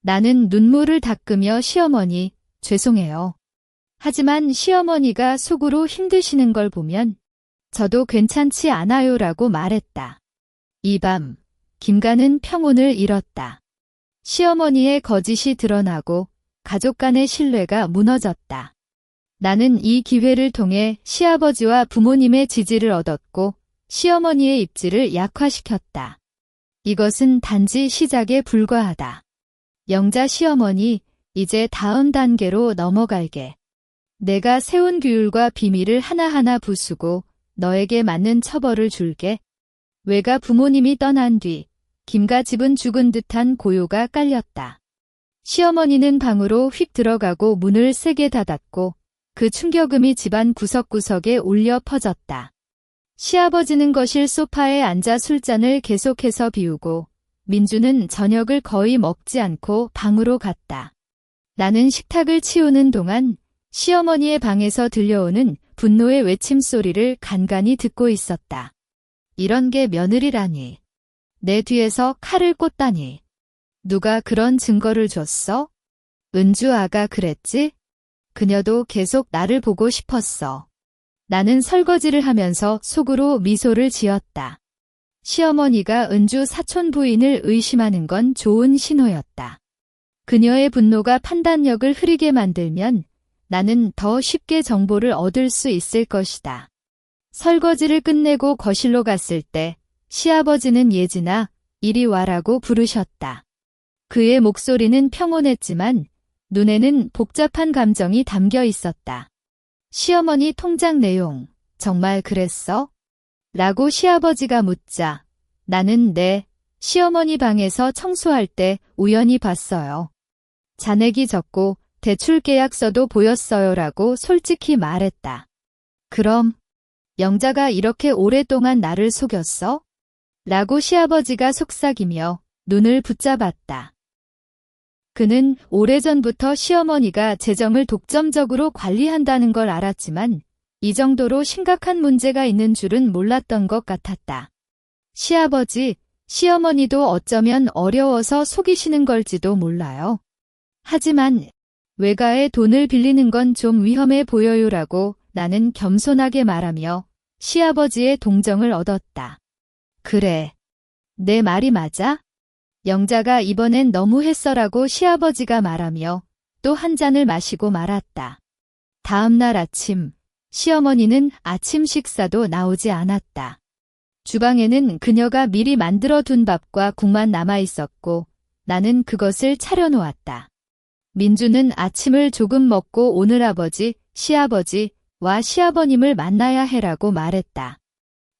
S1: 나는 눈물을 닦으며 시어머니, 죄송해요. 하지만 시어머니가 속으로 힘드시는 걸 보면 저도 괜찮지 않아요라고 말했다. 이 밤, 김가는 평온을 잃었다. 시어머니의 거짓이 드러나고 가족 간의 신뢰가 무너졌다. 나는 이 기회를 통해 시아버지와 부모님의 지지를 얻었고 시어머니의 입지를 약화시켰다. 이것은 단지 시작에 불과하다. 영자 시어머니, 이제 다음 단계로 넘어갈게. 내가 세운 규율과 비밀을 하나하나 부수고 너에게 맞는 처벌을 줄게. 외가 부모님이 떠난 뒤 김가 집은 죽은 듯한 고요가 깔렸다. 시어머니는 방으로 휙 들어가고 문을 세게 닫았고 그 충격음이 집안 구석구석에 울려 퍼졌다. 시아버지는 거실 소파에 앉아 술잔을 계속해서 비우고 민주는 저녁을 거의 먹지 않고 방으로 갔다. 나는 식탁을 치우는 동안 시어머니의 방에서 들려오는 분노의 외침 소리를 간간히 듣고 있었다. 이런 게 며느리라니. 내 뒤에서 칼을 꽂다니. 누가 그런 증거를 줬어? 은주 아가 그랬지? 그녀도 계속 나를 보고 싶었어. 나는 설거지를 하면서 속으로 미소를 지었다. 시어머니가 은주 사촌 부인을 의심하는 건 좋은 신호였다. 그녀의 분노가 판단력을 흐리게 만들면 나는 더 쉽게 정보를 얻을 수 있을 것이다. 설거지를 끝내고 거실로 갔을 때 시아버지는 예진아, 이리 와라고 부르셨다. 그의 목소리는 평온했지만 눈에는 복잡한 감정이 담겨 있었다. 시어머니 통장 내용, 정말 그랬어? 라고 시아버지가 묻자 나는 시어머니 방에서 청소할 때 우연히 봤어요. 잔액이 적고 대출 계약서도 보였어요 라고 솔직히 말했다. 그럼 영자가 이렇게 오랫동안 나를 속였어? 라고 시아버지가 속삭이며 눈을 붙잡았다. 그는 오래전부터 시어머니가 재정을 독점적으로 관리한다는 걸 알았지만 이 정도로 심각한 문제가 있는 줄은 몰랐던 것 같았다. 시아버지, 시어머니도 어쩌면 어려워서 속이시는 걸지도 몰라요. 하지만 외가에 돈을 빌리는 건 좀 위험해 보여요라고 나는 겸손하게 말하며 시아버지의 동정을 얻었다. 그래. 내 말이 맞아? 영자가 이번엔 너무했어라고 시아버지가 말하며 또 한 잔을 마시고 말았다. 다음 날 아침, 시어머니는 아침 식사도 나오지 않았다. 주방에는 그녀가 미리 만들어 둔 밥과 국만 남아 있었고 나는 그것을 차려놓았다. 민주는 아침을 조금 먹고 오늘 아버지, 시아버지와 시아버님을 만나야 해라고 말했다.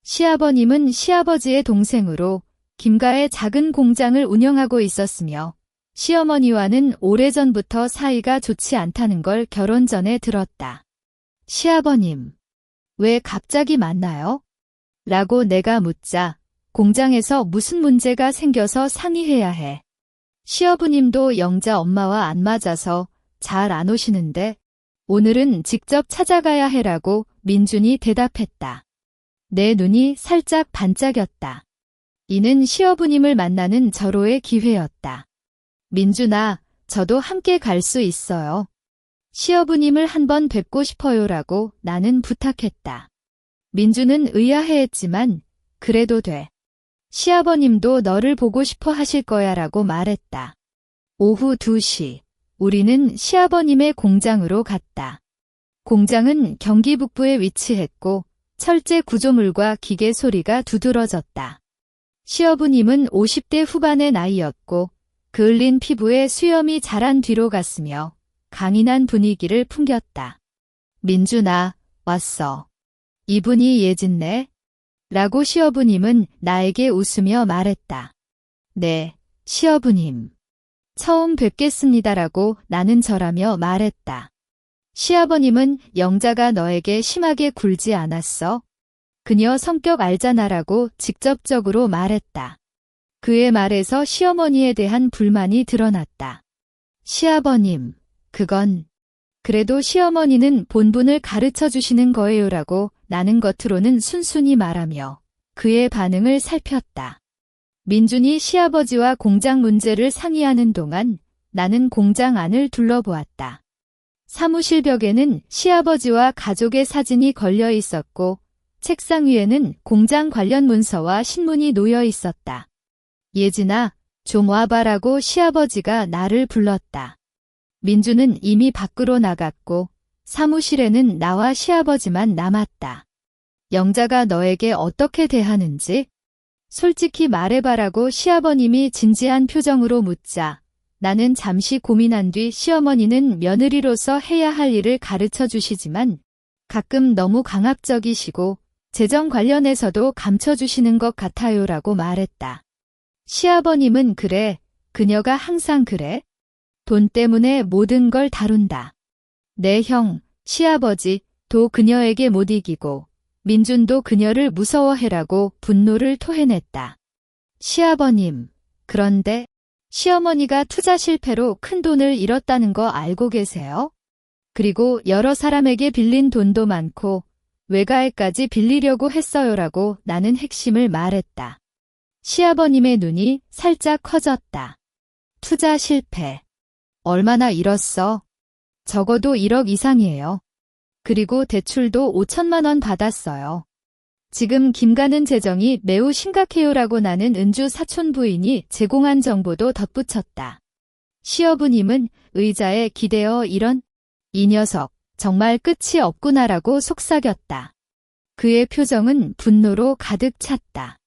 S1: 시아버님은 시아버지의 동생으로 김가의 작은 공장을 운영하고 있었으며 시어머니와는 오래전부터 사이가 좋지 않다는 걸 결혼 전에 들었다. 시아버님, 왜 갑자기 만나요? 라고 내가 묻자 공장에서 무슨 문제가 생겨서 상의해야 해. 시어부님도 영자 엄마와 안 맞아서 잘 안 오시는데 오늘은 직접 찾아가야 해라고 민준이 대답했다. 내 눈이 살짝 반짝였다. 이는 시어부님을 만나는 절호의 기회였다. 민준아, 저도 함께 갈 수 있어요. 시어부님을 한번 뵙고 싶어요라고 나는 부탁했다. 민주는 의아해했지만 그래도 돼. 시아버님도 너를 보고 싶어 하실 거야라고 말했다. 오후 2시, 우리는 시아버님의 공장으로 갔다. 공장은 경기 북부에 위치했고 철제 구조물과 기계 소리가 두드러졌다. 시어부님은 50대 후반의 나이였고 그을린 피부에 수염이 자란 뒤로 갔으며 강인한 분위기를 풍겼다. 민준아, 왔어. 이분이 예진네. 라고 시어부님은 나에게 웃으며 말했다. 네, 시어부님. 처음 뵙겠습니다라고 나는 절하며 말했다. 시아버님은 영자가 너에게 심하게 굴지 않았어? 그녀 성격 알잖아라고 직접적으로 말했다. 그의 말에서 시어머니에 대한 불만이 드러났다. 시아버님, 그건 그래도 시어머니는 본분을 가르쳐 주시는 거예요라고 나는 겉으로는 순순히 말하며 그의 반응을 살폈다. 민준이 시아버지와 공장 문제를 상의하는 동안 나는 공장 안을 둘러보았다. 사무실 벽에는 시아버지와 가족의 사진이 걸려 있었고 책상 위에는 공장 관련 문서와 신문이 놓여 있었다. 예진아, 좀 와봐라고 시아버지가 나를 불렀다. 민주는 이미 밖으로 나갔고 사무실에는 나와 시아버지만 남았다. 영자가 너에게 어떻게 대하는지? 솔직히 말해봐라고 시아버님이 진지한 표정으로 묻자 나는 잠시 고민한 뒤 시어머니는 며느리로서 해야 할 일을 가르쳐 주시지만 가끔 너무 강압적이시고 재정 관련해서도 감춰주시는 것 같아요라고 말했다. 시아버님은 그래, 그녀가 항상 그래. 돈 때문에 모든 걸 다룬다. 내 형, 시아버지도 그녀에게 못 이기고 민준도 그녀를 무서워해라고 분노를 토해냈다. 시아버님, 그런데 시어머니가 투자 실패로 큰 돈을 잃었다는 거 알고 계세요? 그리고 여러 사람에게 빌린 돈도 많고 외가에까지 빌리려고 했어요라고 나는 핵심을 말했다. 시아버님의 눈이 살짝 커졌다. 투자 실패. 얼마나 잃었어? 적어도 1억 이상이에요. 그리고 대출도 5천만 원 받았어요. 지금 김가는 재정이 매우 심각해요라고 나는 은주 사촌 부인이 제공한 정보도 덧붙였다. 시어부님은 의자에 기대어 이 녀석 정말 끝이 없구나라고 속삭였다. 그의 표정은 분노로 가득 찼다.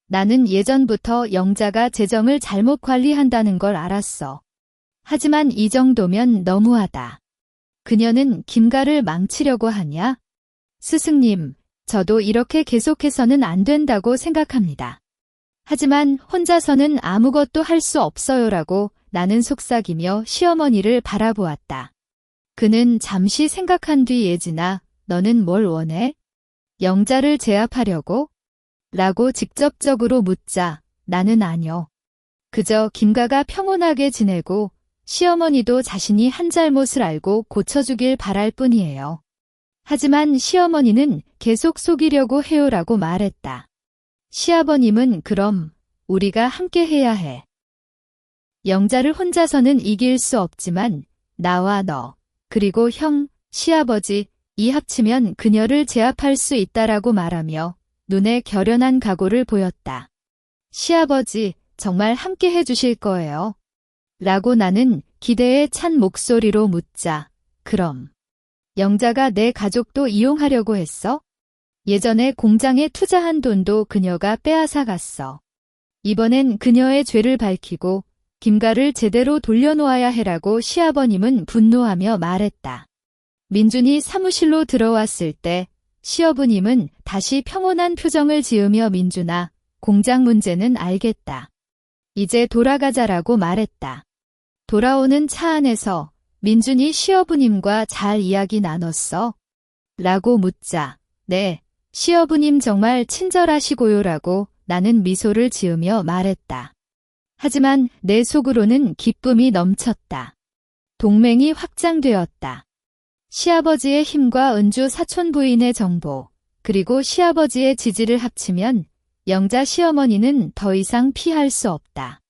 S1: 나는 예전부터 영자가 재정을 잘못 관리한다는 걸 알았어. 하지만 이 정도면 너무하다. 그녀는 김가를 망치려고 하냐? 스승님, 저도 이렇게 계속해서는 안 된다고 생각합니다. 하지만 혼자서는 아무것도 할 수 없어요라고 나는 속삭이며 시어머니를 바라보았다. 그는 잠시 생각한 뒤 예진아, 너는 뭘 원해? 영자를 제압하려고? 라고 직접적으로 묻자 나는 아뇨. 그저 김가가 평온하게 지내고 시어머니도 자신이 한 잘못을 알고 고쳐주길 바랄 뿐이에요. 하지만 시어머니는 계속 속이려고 해요라고 말했다. 시아버님은 그럼 우리가 함께 해야 해. 영자를 혼자서는 이길 수 없지만 나와 너, 그리고 형, 시아버지 이 합치면 그녀를 제압할 수 있다라고 말하며 눈에 결연한 각오를 보였다. 시아버지, 정말 함께 해주실 거예요? 라고 나는 기대에 찬 목소리로 묻자, 그럼. 영자가 내 가족도 이용하려고 했어? 예전에 공장에 투자한 돈도 그녀가 빼앗아 갔어. 이번엔 그녀의 죄를 밝히고 김가를 제대로 돌려놓아야 해라고 시아버님은 분노하며 말했다. 민준이 사무실로 들어왔을 때 시어부님은 다시 평온한 표정을 지으며 민준아, 공장 문제는 알겠다. 이제 돌아가자라고 말했다. 돌아오는 차 안에서 민준이 시어부님과 잘 이야기 나눴어? 라고 묻자, 네, 시어부님 정말 친절하시고요라고 나는 미소를 지으며 말했다. 하지만 내 속으로는 기쁨이 넘쳤다. 동맹이 확장되었다. 시아버지의 힘과 은주 사촌 부인의 정보, 그리고 시아버지의 지지를 합치면 영자 시어머니는 더 이상 피할 수 없다.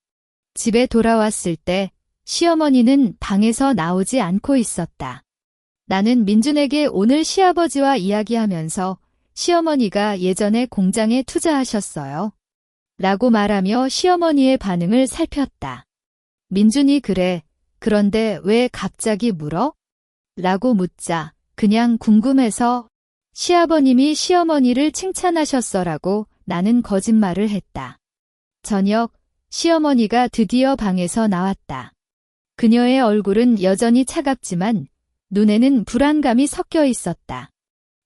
S1: 집에 돌아왔을 때 시어머니는 방에서 나오지 않고 있었다. 나는 민준에게 오늘 시아버지와 이야기하면서 시어머니가 예전에 공장에 투자하셨어요. 라고 말하며 시어머니의 반응을 살폈다. 민준이 그래. 그런데 왜 갑자기 물어? 라고 묻자 그냥 궁금해서 시아버님이 시어머니를 칭찬하셨어라고 나는 거짓말을 했다. 저녁 시어머니가 드디어 방에서 나왔다. 그녀의 얼굴은 여전히 차갑지만 눈에는 불안감이 섞여 있었다.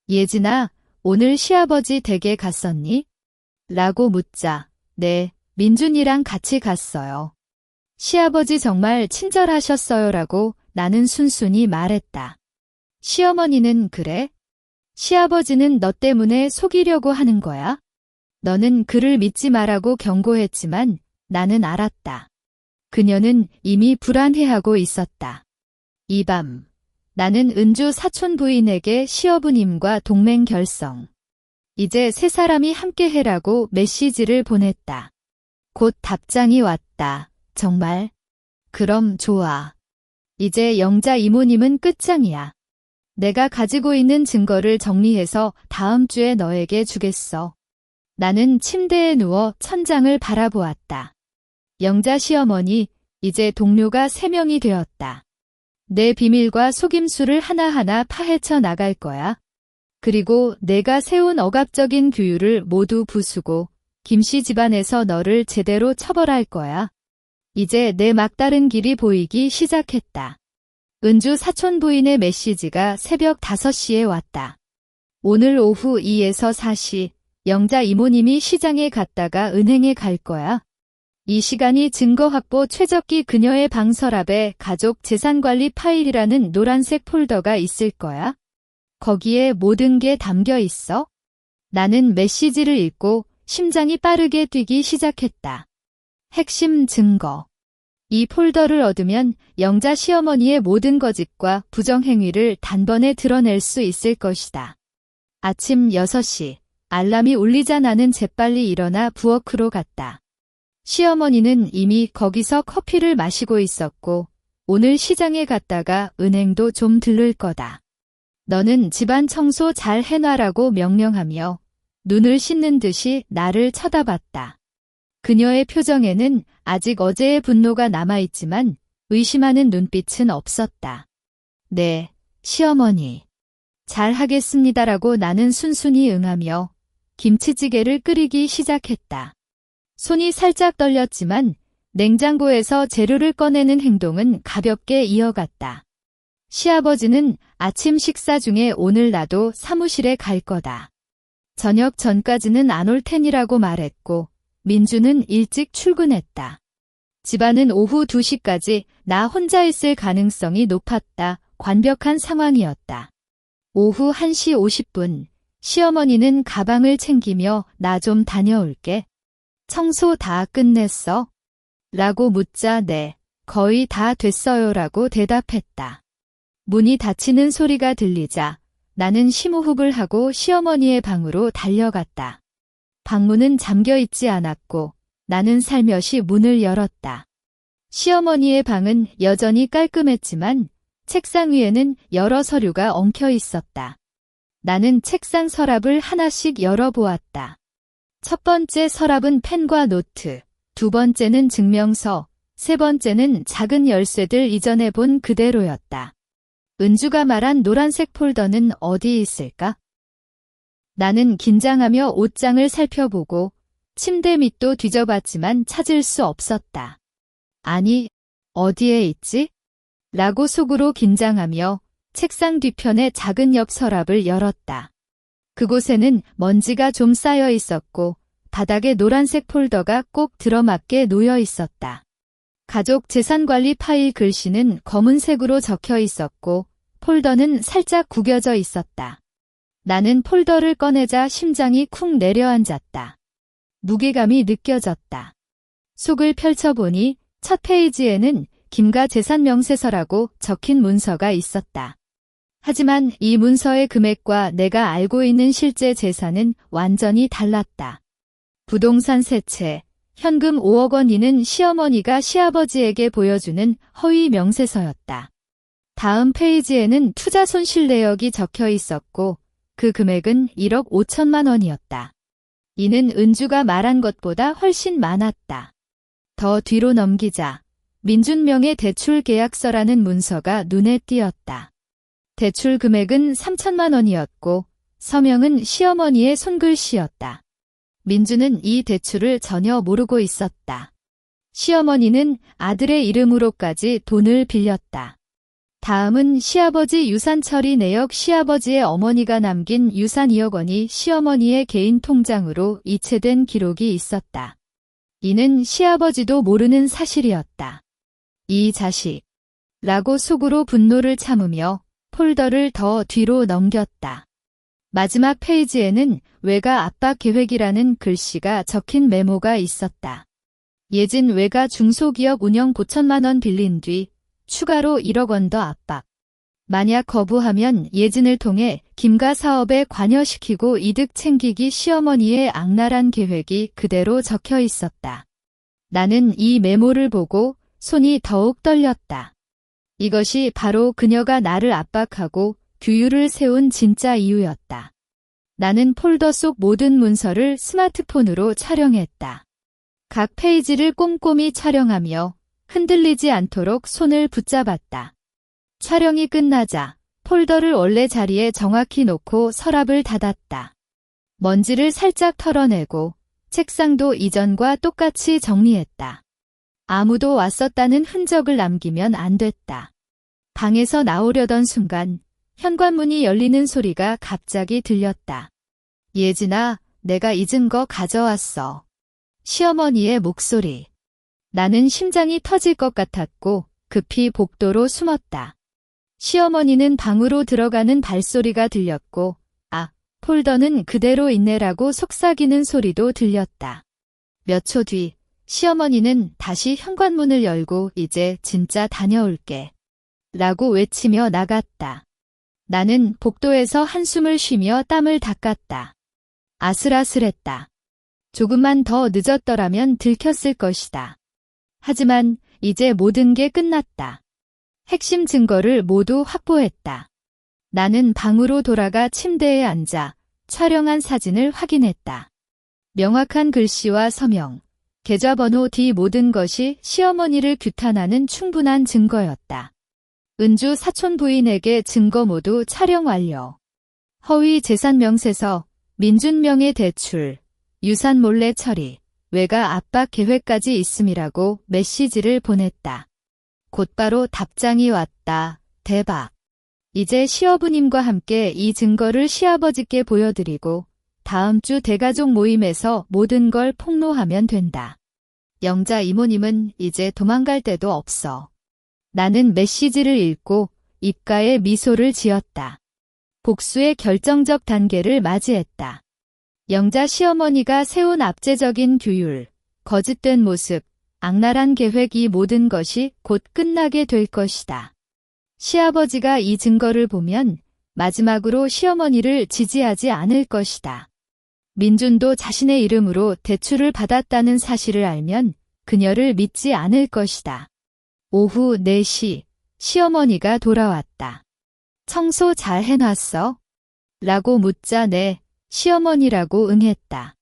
S1: 예진아, 오늘 시아버지 댁에 갔었니? 라고 묻자, 네, 민준이랑 같이 갔어요. 시아버지 정말 친절하셨어요 라고 나는 순순히 말했다. 시어머니는 그래? 시아버지는 너 때문에 속이려고 하는 거야? 너는 그를 믿지 말라고 경고했지만 나는 알았다. 그녀는 이미 불안해하고 있었다. 이 밤, 나는 은주 사촌 부인에게 시어부님과 동맹 결성. 이제 세 사람이 함께 해라고 메시지를 보냈다. 곧 답장이 왔다. 정말? 그럼 좋아. 이제 영자 이모님은 끝장이야. 내가 가지고 있는 증거를 정리해서 다음 주에 너에게 주겠어. 나는 침대에 누워 천장을 바라보았다. 영자 시어머니, 이제 동료가 3명이 되었다. 내 비밀과 속임수를 하나하나 파헤쳐 나갈 거야. 그리고 내가 세운 억압적인 규율을 모두 부수고 김씨 집안에서 너를 제대로 처벌할 거야. 이제 내 막다른 길이 보이기 시작했다. 은주 사촌 부인의 메시지가 새벽 5시에 왔다. 오늘 오후 2에서 4시, 영자 이모님이 시장에 갔다가 은행에 갈 거야. 이 시간이 증거 확보 최적기. 그녀의 방 서랍에 가족 재산관리 파일이라는 노란색 폴더가 있을 거야. 거기에 모든 게 담겨 있어. 나는 메시지를 읽고 심장이 빠르게 뛰기 시작했다. 핵심 증거. 이 폴더를 얻으면 영자 시어머니의 모든 거짓과 부정행위를 단번에 드러낼 수 있을 것이다. 아침 6시, 알람이 울리자 나는 재빨리 일어나 부엌으로 갔다. 시어머니는 이미 거기서 커피를 마시고 있었고 오늘 시장에 갔다가 은행도 좀 들를 거다. 너는 집안 청소 잘 해놔라고 명령하며 눈을 씻는 듯이 나를 쳐다봤다. 그녀의 표정에는 아직 어제의 분노가 남아있지만 의심하는 눈빛은 없었다. 네, 시어머니. 잘 하겠습니다라고 나는 순순히 응하며 김치찌개를 끓이기 시작했다. 손이 살짝 떨렸지만 냉장고에서 재료를 꺼내는 행동은 가볍게 이어갔다. 시아버지는 아침 식사 중에 오늘 나도 사무실에 갈 거다. 저녁 전까지는 안 올 테니라고 말했고 민주는 일찍 출근했다. 집안은 오후 2시까지 나 혼자 있을 가능성이 높았다. 완벽한 상황이었다. 오후 1시 50분, 시어머니는 가방을 챙기며 나 좀 다녀올게. 청소 다 끝냈어? 라고 묻자 네, 거의 다 됐어요 라고 대답했다. 문이 닫히는 소리가 들리자 나는 심호흡을 하고 시어머니의 방으로 달려갔다. 방문은 잠겨 있지 않았고 나는 살며시 문을 열었다. 시어머니의 방은 여전히 깔끔했지만 책상 위에는 여러 서류가 엉켜 있었다. 나는 책상 서랍을 하나씩 열어보았다. 첫 번째 서랍은 펜과 노트, 두 번째는 증명서, 세 번째는 작은 열쇠들 이전에 본 그대로였다. 은주가 말한 노란색 폴더는 어디 있을까? 나는 긴장하며 옷장을 살펴보고 침대 밑도 뒤져봤지만 찾을 수 없었다. 아니, 어디에 있지? 라고 속으로 긴장하며 책상 뒤편의 작은 옆 서랍을 열었다. 그곳에는 먼지가 좀 쌓여 있었고 바닥에 노란색 폴더가 꼭 들어맞게 놓여 있었다. 가족 재산관리 파일 글씨는 검은색으로 적혀 있었고 폴더는 살짝 구겨져 있었다. 나는 폴더를 꺼내자 심장이 쿵 내려앉았다. 무게감이 느껴졌다. 속을 펼쳐보니 첫 페이지에는 김가 재산명세서라고 적힌 문서가 있었다. 하지만 이 문서의 금액과 내가 알고 있는 실제 재산은 완전히 달랐다. 부동산 3채, 현금 5억 원이는 시어머니가 시아버지에게 보여주는 허위 명세서였다. 다음 페이지에는 투자 손실 내역이 적혀 있었고 그 금액은 1억 5천만 원이었다. 이는 은주가 말한 것보다 훨씬 많았다. 더 뒤로 넘기자 민준명의 대출 계약서라는 문서가 눈에 띄었다. 대출 금액은 3천만 원이었고 서명은 시어머니의 손글씨였다. 민주는 이 대출을 전혀 모르고 있었다. 시어머니는 아들의 이름으로까지 돈을 빌렸다. 다음은 시아버지 유산 처리 내역. 시아버지의 어머니가 남긴 유산 2억 원이 시어머니의 개인 통장으로 이체된 기록이 있었다. 이는 시아버지도 모르는 사실이었다. 이 자식! 라고 속으로 분노를 참으며 폴더를 더 뒤로 넘겼다. 마지막 페이지에는 외가 압박 계획이라는 글씨가 적힌 메모가 있었다. 예진 외가 중소기업 운영 5천만 원 빌린 뒤 추가로 1억 원 더 압박. 만약 거부하면 예진을 통해 김가 사업에 관여시키고 이득 챙기기. 시어머니의 악랄한 계획이 그대로 적혀 있었다. 나는 이 메모를 보고 손이 더욱 떨렸다. 이것이 바로 그녀가 나를 압박하고 규율을 세운 진짜 이유였다. 나는 폴더 속 모든 문서를 스마트폰으로 촬영했다. 각 페이지를 꼼꼼히 촬영하며 흔들리지 않도록 손을 붙잡았다. 촬영이 끝나자 폴더를 원래 자리에 정확히 놓고 서랍을 닫았다. 먼지를 살짝 털어내고 책상도 이전과 똑같이 정리했다. 아무도 왔었다는 흔적을 남기면 안 됐다. 방에서 나오려던 순간 현관문이 열리는 소리가 갑자기 들렸다. 예진아, 내가 잊은 거 가져왔어. 시어머니의 목소리. 나는 심장이 터질 것 같았고 급히 복도로 숨었다. 시어머니는 방으로 들어가는 발소리가 들렸고 아, 폴더는 그대로 있네라고 속삭이는 소리도 들렸다. 몇 초 뒤 시어머니는 다시 현관문을 열고 이제 진짜 다녀올게 라고 외치며 나갔다. 나는 복도에서 한숨을 쉬며 땀을 닦았다. 아슬아슬했다. 조금만 더 늦었더라면 들켰을 것이다. 하지만 이제 모든 게 끝났다. 핵심 증거를 모두 확보했다. 나는 방으로 돌아가 침대에 앉아 촬영한 사진을 확인했다. 명확한 글씨와 서명, 계좌번호 뒤 모든 것이 시어머니를 규탄하는 충분한 증거였다. 은주 사촌 부인에게 증거 모두 촬영 완료. 허위 재산 명세서, 민준명의 대출, 유산 몰래 처리, 외가 압박 계획까지 있음이라고 메시지를 보냈다. 곧바로 답장이 왔다. 대박. 이제 시어부님과 함께 이 증거를 시아버지께 보여드리고 다음 주 대가족 모임에서 모든 걸 폭로하면 된다. 영자 이모님은 이제 도망갈 데도 없어. 나는 메시지를 읽고 입가에 미소를 지었다. 복수의 결정적 단계를 맞이했다. 영자 시어머니가 세운 압제적인 규율, 거짓된 모습, 악랄한 계획 이 모든 것이 곧 끝나게 될 것이다. 시아버지가 이 증거를 보면 마지막으로 시어머니를 지지하지 않을 것이다. 민준도 자신의 이름으로 대출을 받았다는 사실을 알면 그녀를 믿지 않을 것이다. 오후 4시 시어머니가 돌아왔다. 청소 잘 해놨어? 라고 묻자 네, 시어머니라고 응했다.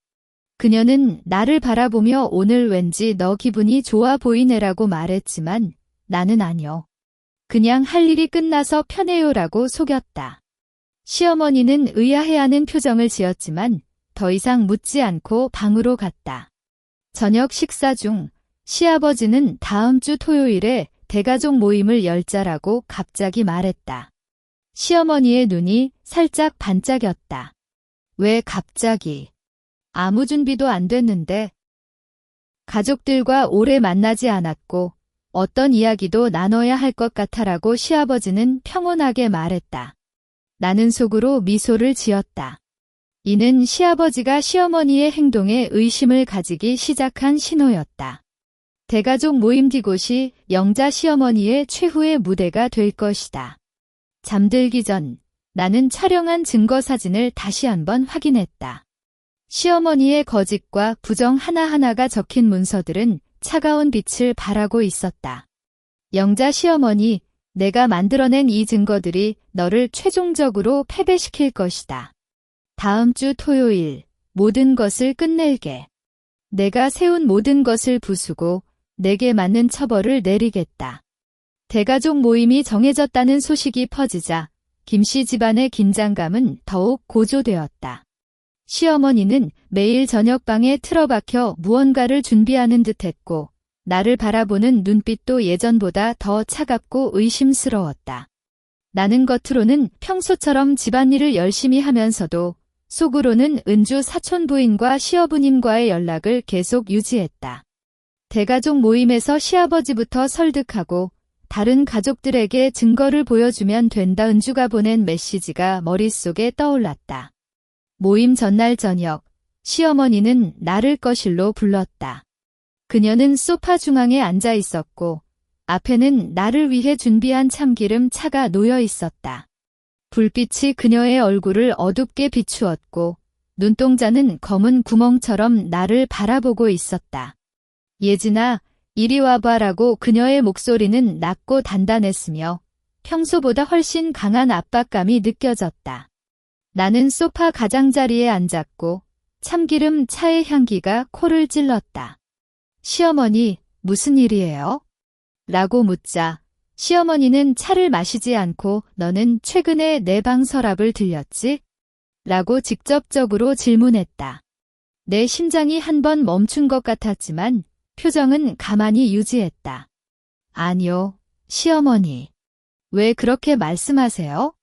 S1: 그녀는 나를 바라보며 오늘 왠지 너 기분이 좋아 보이네라고 말했지만 나는 아니요. 그냥 할 일이 끝나서 편해요라고 속였다. 시어머니는 의아해하는 표정을 지었지만 더 이상 묻지 않고 방으로 갔다. 저녁 식사 중 시아버지는 다음 주 토요일에 대가족 모임을 열자라고 갑자기 말했다. 시어머니의 눈이 살짝 반짝였다. 왜 갑자기? 아무 준비도 안 됐는데. 가족들과 오래 만나지 않았고 어떤 이야기도 나눠야 할 것 같아라고 시아버지는 평온하게 말했다. 나는 속으로 미소를 지었다. 이는 시아버지가 시어머니의 행동에 의심을 가지기 시작한 신호였다. 대가족 모임 뒤곳이 영자 시어머니의 최후의 무대가 될 것이다. 잠들기 전 나는 촬영한 증거 사진을 다시 한번 확인했다. 시어머니의 거짓과 부정 하나하나가 적힌 문서들은 차가운 빛을 발하고 있었다. 영자 시어머니, 내가 만들어낸 이 증거들이 너를 최종적으로 패배시킬 것이다. 다음 주 토요일 모든 것을 끝낼게. 내가 세운 모든 것을 부수고 내게 맞는 처벌을 내리겠다. 대가족 모임이 정해졌다는 소식이 퍼지자 김씨 집안의 긴장감은 더욱 고조되었다. 시어머니는 매일 저녁방에 틀어박혀 무언가를 준비하는 듯했고 나를 바라보는 눈빛도 예전보다 더 차갑고 의심스러웠다. 나는 겉으로는 평소처럼 집안일을 열심히 하면서도 속으로는 은주 사촌 부인과 시어부님과의 연락을 계속 유지했다. 대가족 모임에서 시아버지부터 설득하고 다른 가족들에게 증거를 보여주면 된다. 은주가 보낸 메시지가 머릿속에 떠올랐다. 모임 전날 저녁, 시어머니는 나를 거실로 불렀다. 그녀는 소파 중앙에 앉아 있었고 앞에는 나를 위해 준비한 참기름 차가 놓여 있었다. 불빛이 그녀의 얼굴을 어둡게 비추었고 눈동자는 검은 구멍처럼 나를 바라보고 있었다. 예진아, 이리 와봐라고 그녀의 목소리는 낮고 단단했으며 평소보다 훨씬 강한 압박감이 느껴졌다. 나는 소파 가장자리에 앉았고 참기름 차의 향기가 코를 찔렀다. 시어머니, 무슨 일이에요? 라고 묻자 시어머니는 차를 마시지 않고 너는 최근에 내 방 서랍을 들렸지? 라고 직접적으로 질문했다. 내 심장이 한 번 멈춘 것 같았지만 표정은 가만히 유지했다. 아니요, 시어머니. 왜 그렇게 말씀하세요?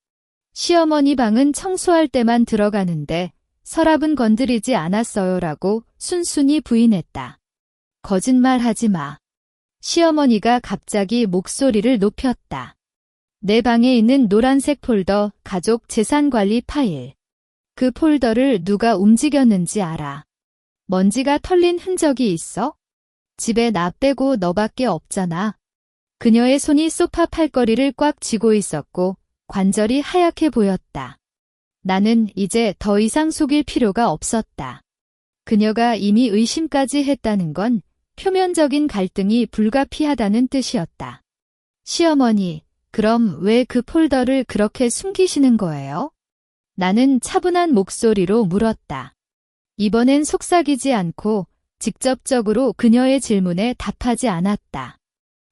S1: 시어머니 방은 청소할 때만 들어가는데 서랍은 건드리지 않았어요 라고 순순히 부인했다. 거짓말하지 마. 시어머니가 갑자기 목소리를 높였다. 내 방에 있는 노란색 폴더 가족 재산관리 파일. 그 폴더를 누가 움직였는지 알아. 먼지가 털린 흔적이 있어? 집에 나 빼고 너밖에 없잖아. 그녀의 손이 소파 팔걸이를 꽉 쥐고 있었고 관절이 하얗게 보였다. 나는 이제 더 이상 속일 필요가 없었다. 그녀가 이미 의심까지 했다는 건 표면적인 갈등이 불가피하다는 뜻이었다. 시어머니, 그럼 왜 그 폴더를 그렇게 숨기시는 거예요? 나는 차분한 목소리로 물었다. 이번엔 속삭이지 않고 직접적으로 그녀의 질문에 답하지 않았다.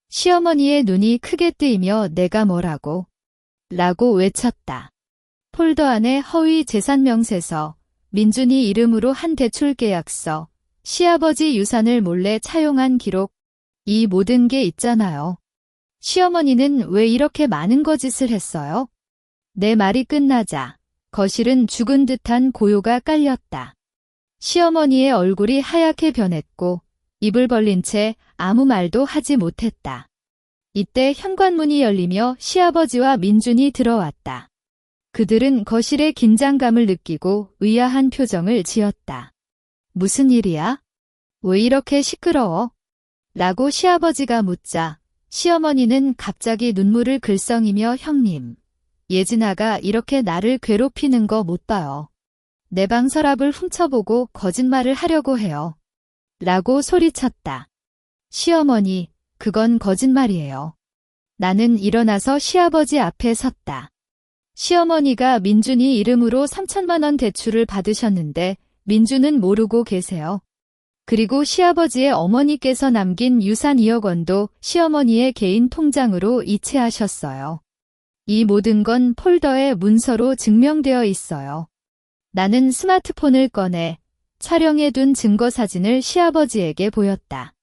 S1: 시어머니의 눈이 크게 뜨이며 내가 뭐라고? 라고 외쳤다. 폴더 안에 허위 재산명세서, 민준이 이름으로 한 대출계약서, 시아버지 유산을 몰래 차용한 기록, 이 모든 게 있잖아요. 시어머니는 왜 이렇게 많은 거짓을 했어요? 내 말이 끝나자 거실은 죽은 듯한 고요가 깔렸다. 시어머니의 얼굴이 하얗게 변했고 입을 벌린 채 아무 말도 하지 못했다. 이때 현관문이 열리며 시아버지와 민준이 들어왔다. 그들은 거실의 긴장감을 느끼고 의아한 표정을 지었다. 무슨 일이야? 왜 이렇게 시끄러워? 라고 시아버지가 묻자 시어머니는 갑자기 눈물을 글썽이며 형님, 예진아가 이렇게 나를 괴롭히는 거 못 봐요. 내 방 서랍을 훔쳐보고 거짓말을 하려고 해요. 라고 소리쳤다. 시어머니, 그건 거짓말이에요. 나는 일어나서 시아버지 앞에 섰다. 시어머니가 민준이 이름으로 3천만 원 대출을 받으셨는데 민준은 모르고 계세요. 그리고 시아버지의 어머니께서 남긴 유산 2억 원도 시어머니의 개인 통장으로 이체하셨어요. 이 모든 건 폴더의 문서로 증명되어 있어요. 나는 스마트폰을 꺼내 촬영해둔 증거 사진을 시아버지에게 보였다.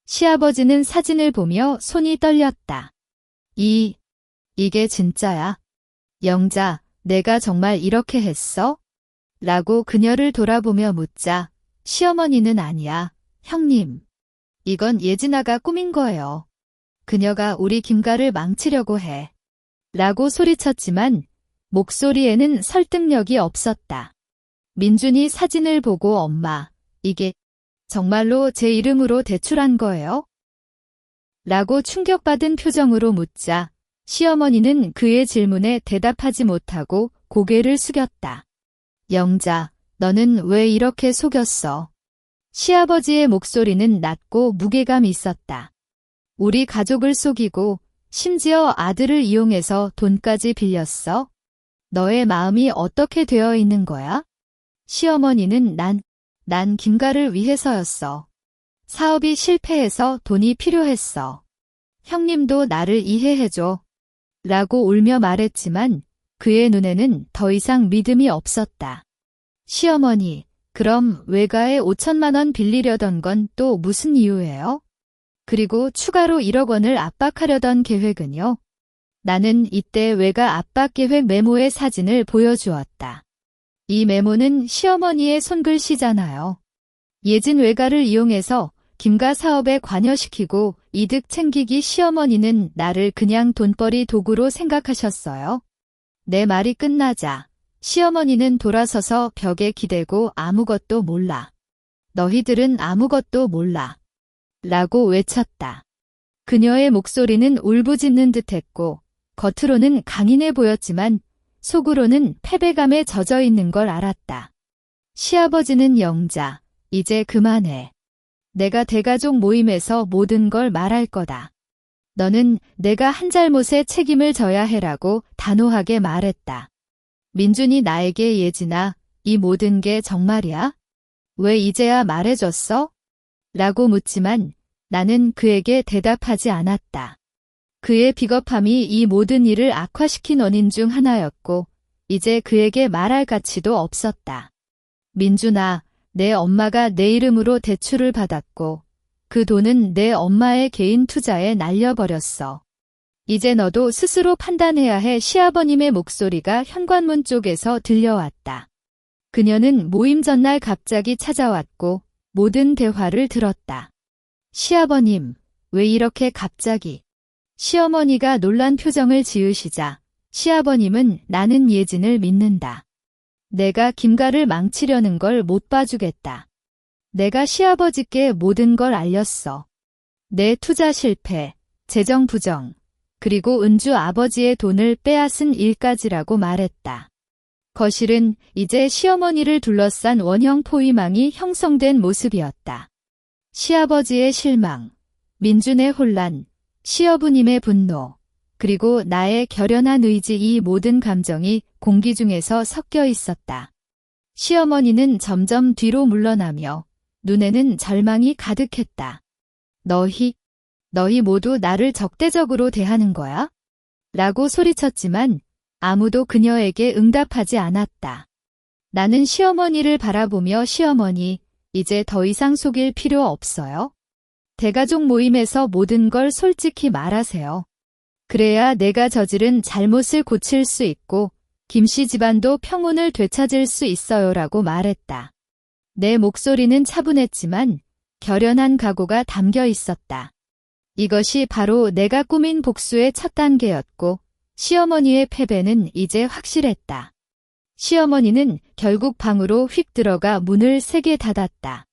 S1: 시아버지는 사진을 보며 손이 떨렸다. 이게 진짜야? 영자, 내가 정말 이렇게 했어? 라고 그녀를 돌아보며 묻자 시어머니는 아니야, 형님. 이건 예진아가 꾸민 거예요. 그녀가 우리 김가를 망치려고 해. 라고 소리쳤지만 목소리에는 설득력이 없었다. 민준이 사진을 보고 엄마, 이게 정말로 제 이름으로 대출한 거예요? 라고 충격받은 표정으로 묻자 시어머니는 그의 질문에 대답하지 못하고 고개를 숙였다. 영자, 너는 왜 이렇게 속였어? 시아버지의 목소리는 낮고 무게감 있었다. 우리 가족을 속이고 심지어 아들을 이용해서 돈까지 빌렸어? 너의 마음이 어떻게 되어 있는 거야? 시어머니는 난 김가를 위해서였어. 사업이 실패해서 돈이 필요했어. 형님도 나를 이해해줘. 라고 울며 말했지만 그의 눈에는 더 이상 믿음이 없었다. 시어머니, 그럼 외가에 5천만 원 빌리려던 건 또 무슨 이유예요? 그리고 추가로 1억 원을 압박하려던 계획은요? 나는 이때 외가 압박 계획 메모의 사진을 보여주었다. 이 메모는 시어머니의 손글씨잖아요. 예진 외가를 이용해서 김가 사업에 관여시키고 이득 챙기기 시어머니는 나를 그냥 돈벌이 도구로 생각하셨어요. 내 말이 끝나자 시어머니는 돌아서서 벽에 기대고 아무것도 몰라. 너희들은 아무것도 몰라. 라고 외쳤다. 그녀의 목소리는 울부짖는 듯했고 겉으로는 강인해 보였지만 속으로는 패배감에 젖어 있는 걸 알았다. 시아버지는 영자, 이제 그만해. 내가 대가족 모임에서 모든 걸 말할 거다. 너는 내가 한 잘못에 책임을 져야 해라고 단호하게 말했다. 민준이 나에게 예진아, 이 모든 게 정말이야? 왜 이제야 말해줬어? 라고 묻지만 나는 그에게 대답하지 않았다. 그의 비겁함이 이 모든 일을 악화시킨 원인 중 하나였고 이제 그에게 말할 가치도 없었다. 민준아, 내 엄마가 내 이름으로 대출을 받았고 그 돈은 내 엄마의 개인 투자에 날려버렸어. 이제 너도 스스로 판단해야 해. 시아버님의 목소리가 현관문 쪽에서 들려왔다. 그녀는 모임 전날 갑자기 찾아왔고 모든 대화를 들었다. 시아버님, 왜 이렇게 갑자기? 시어머니가 놀란 표정을 지으시자 시아버님은 나는 예진을 믿는다. 내가 김가를 망치려는 걸 못 봐주겠다. 내가 시아버지께 모든 걸 알렸어. 내 투자 실패, 재정 부정, 그리고 은주 아버지의 돈을 빼앗은 일까지라고 말했다. 거실은 이제 시어머니를 둘러싼 원형 포위망이 형성된 모습이었다. 시아버지의 실망, 민준의 혼란, 시어부님의 분노, 그리고 나의 결연한 의지 이 모든 감정이 공기 중에서 섞여 있었다. 시어머니는 점점 뒤로 물러나며 눈에는 절망이 가득했다. 너희 모두 나를 적대적으로 대하는 거야? 라고 소리쳤지만 아무도 그녀에게 응답하지 않았다. 나는 시어머니를 바라보며 시어머니, 이제 더 이상 속일 필요 없어요. 대가족 모임에서 모든 걸 솔직히 말하세요. 그래야 내가 저지른 잘못을 고칠 수 있고 김씨 집안도 평온을 되찾을 수 있어요라고 말했다. 내 목소리는 차분했지만 결연한 각오가 담겨 있었다. 이것이 바로 내가 꾸민 복수의 첫 단계였고 시어머니의 패배는 이제 확실했다. 시어머니는 결국 방으로 휙 들어가 문을 세게 닫았다.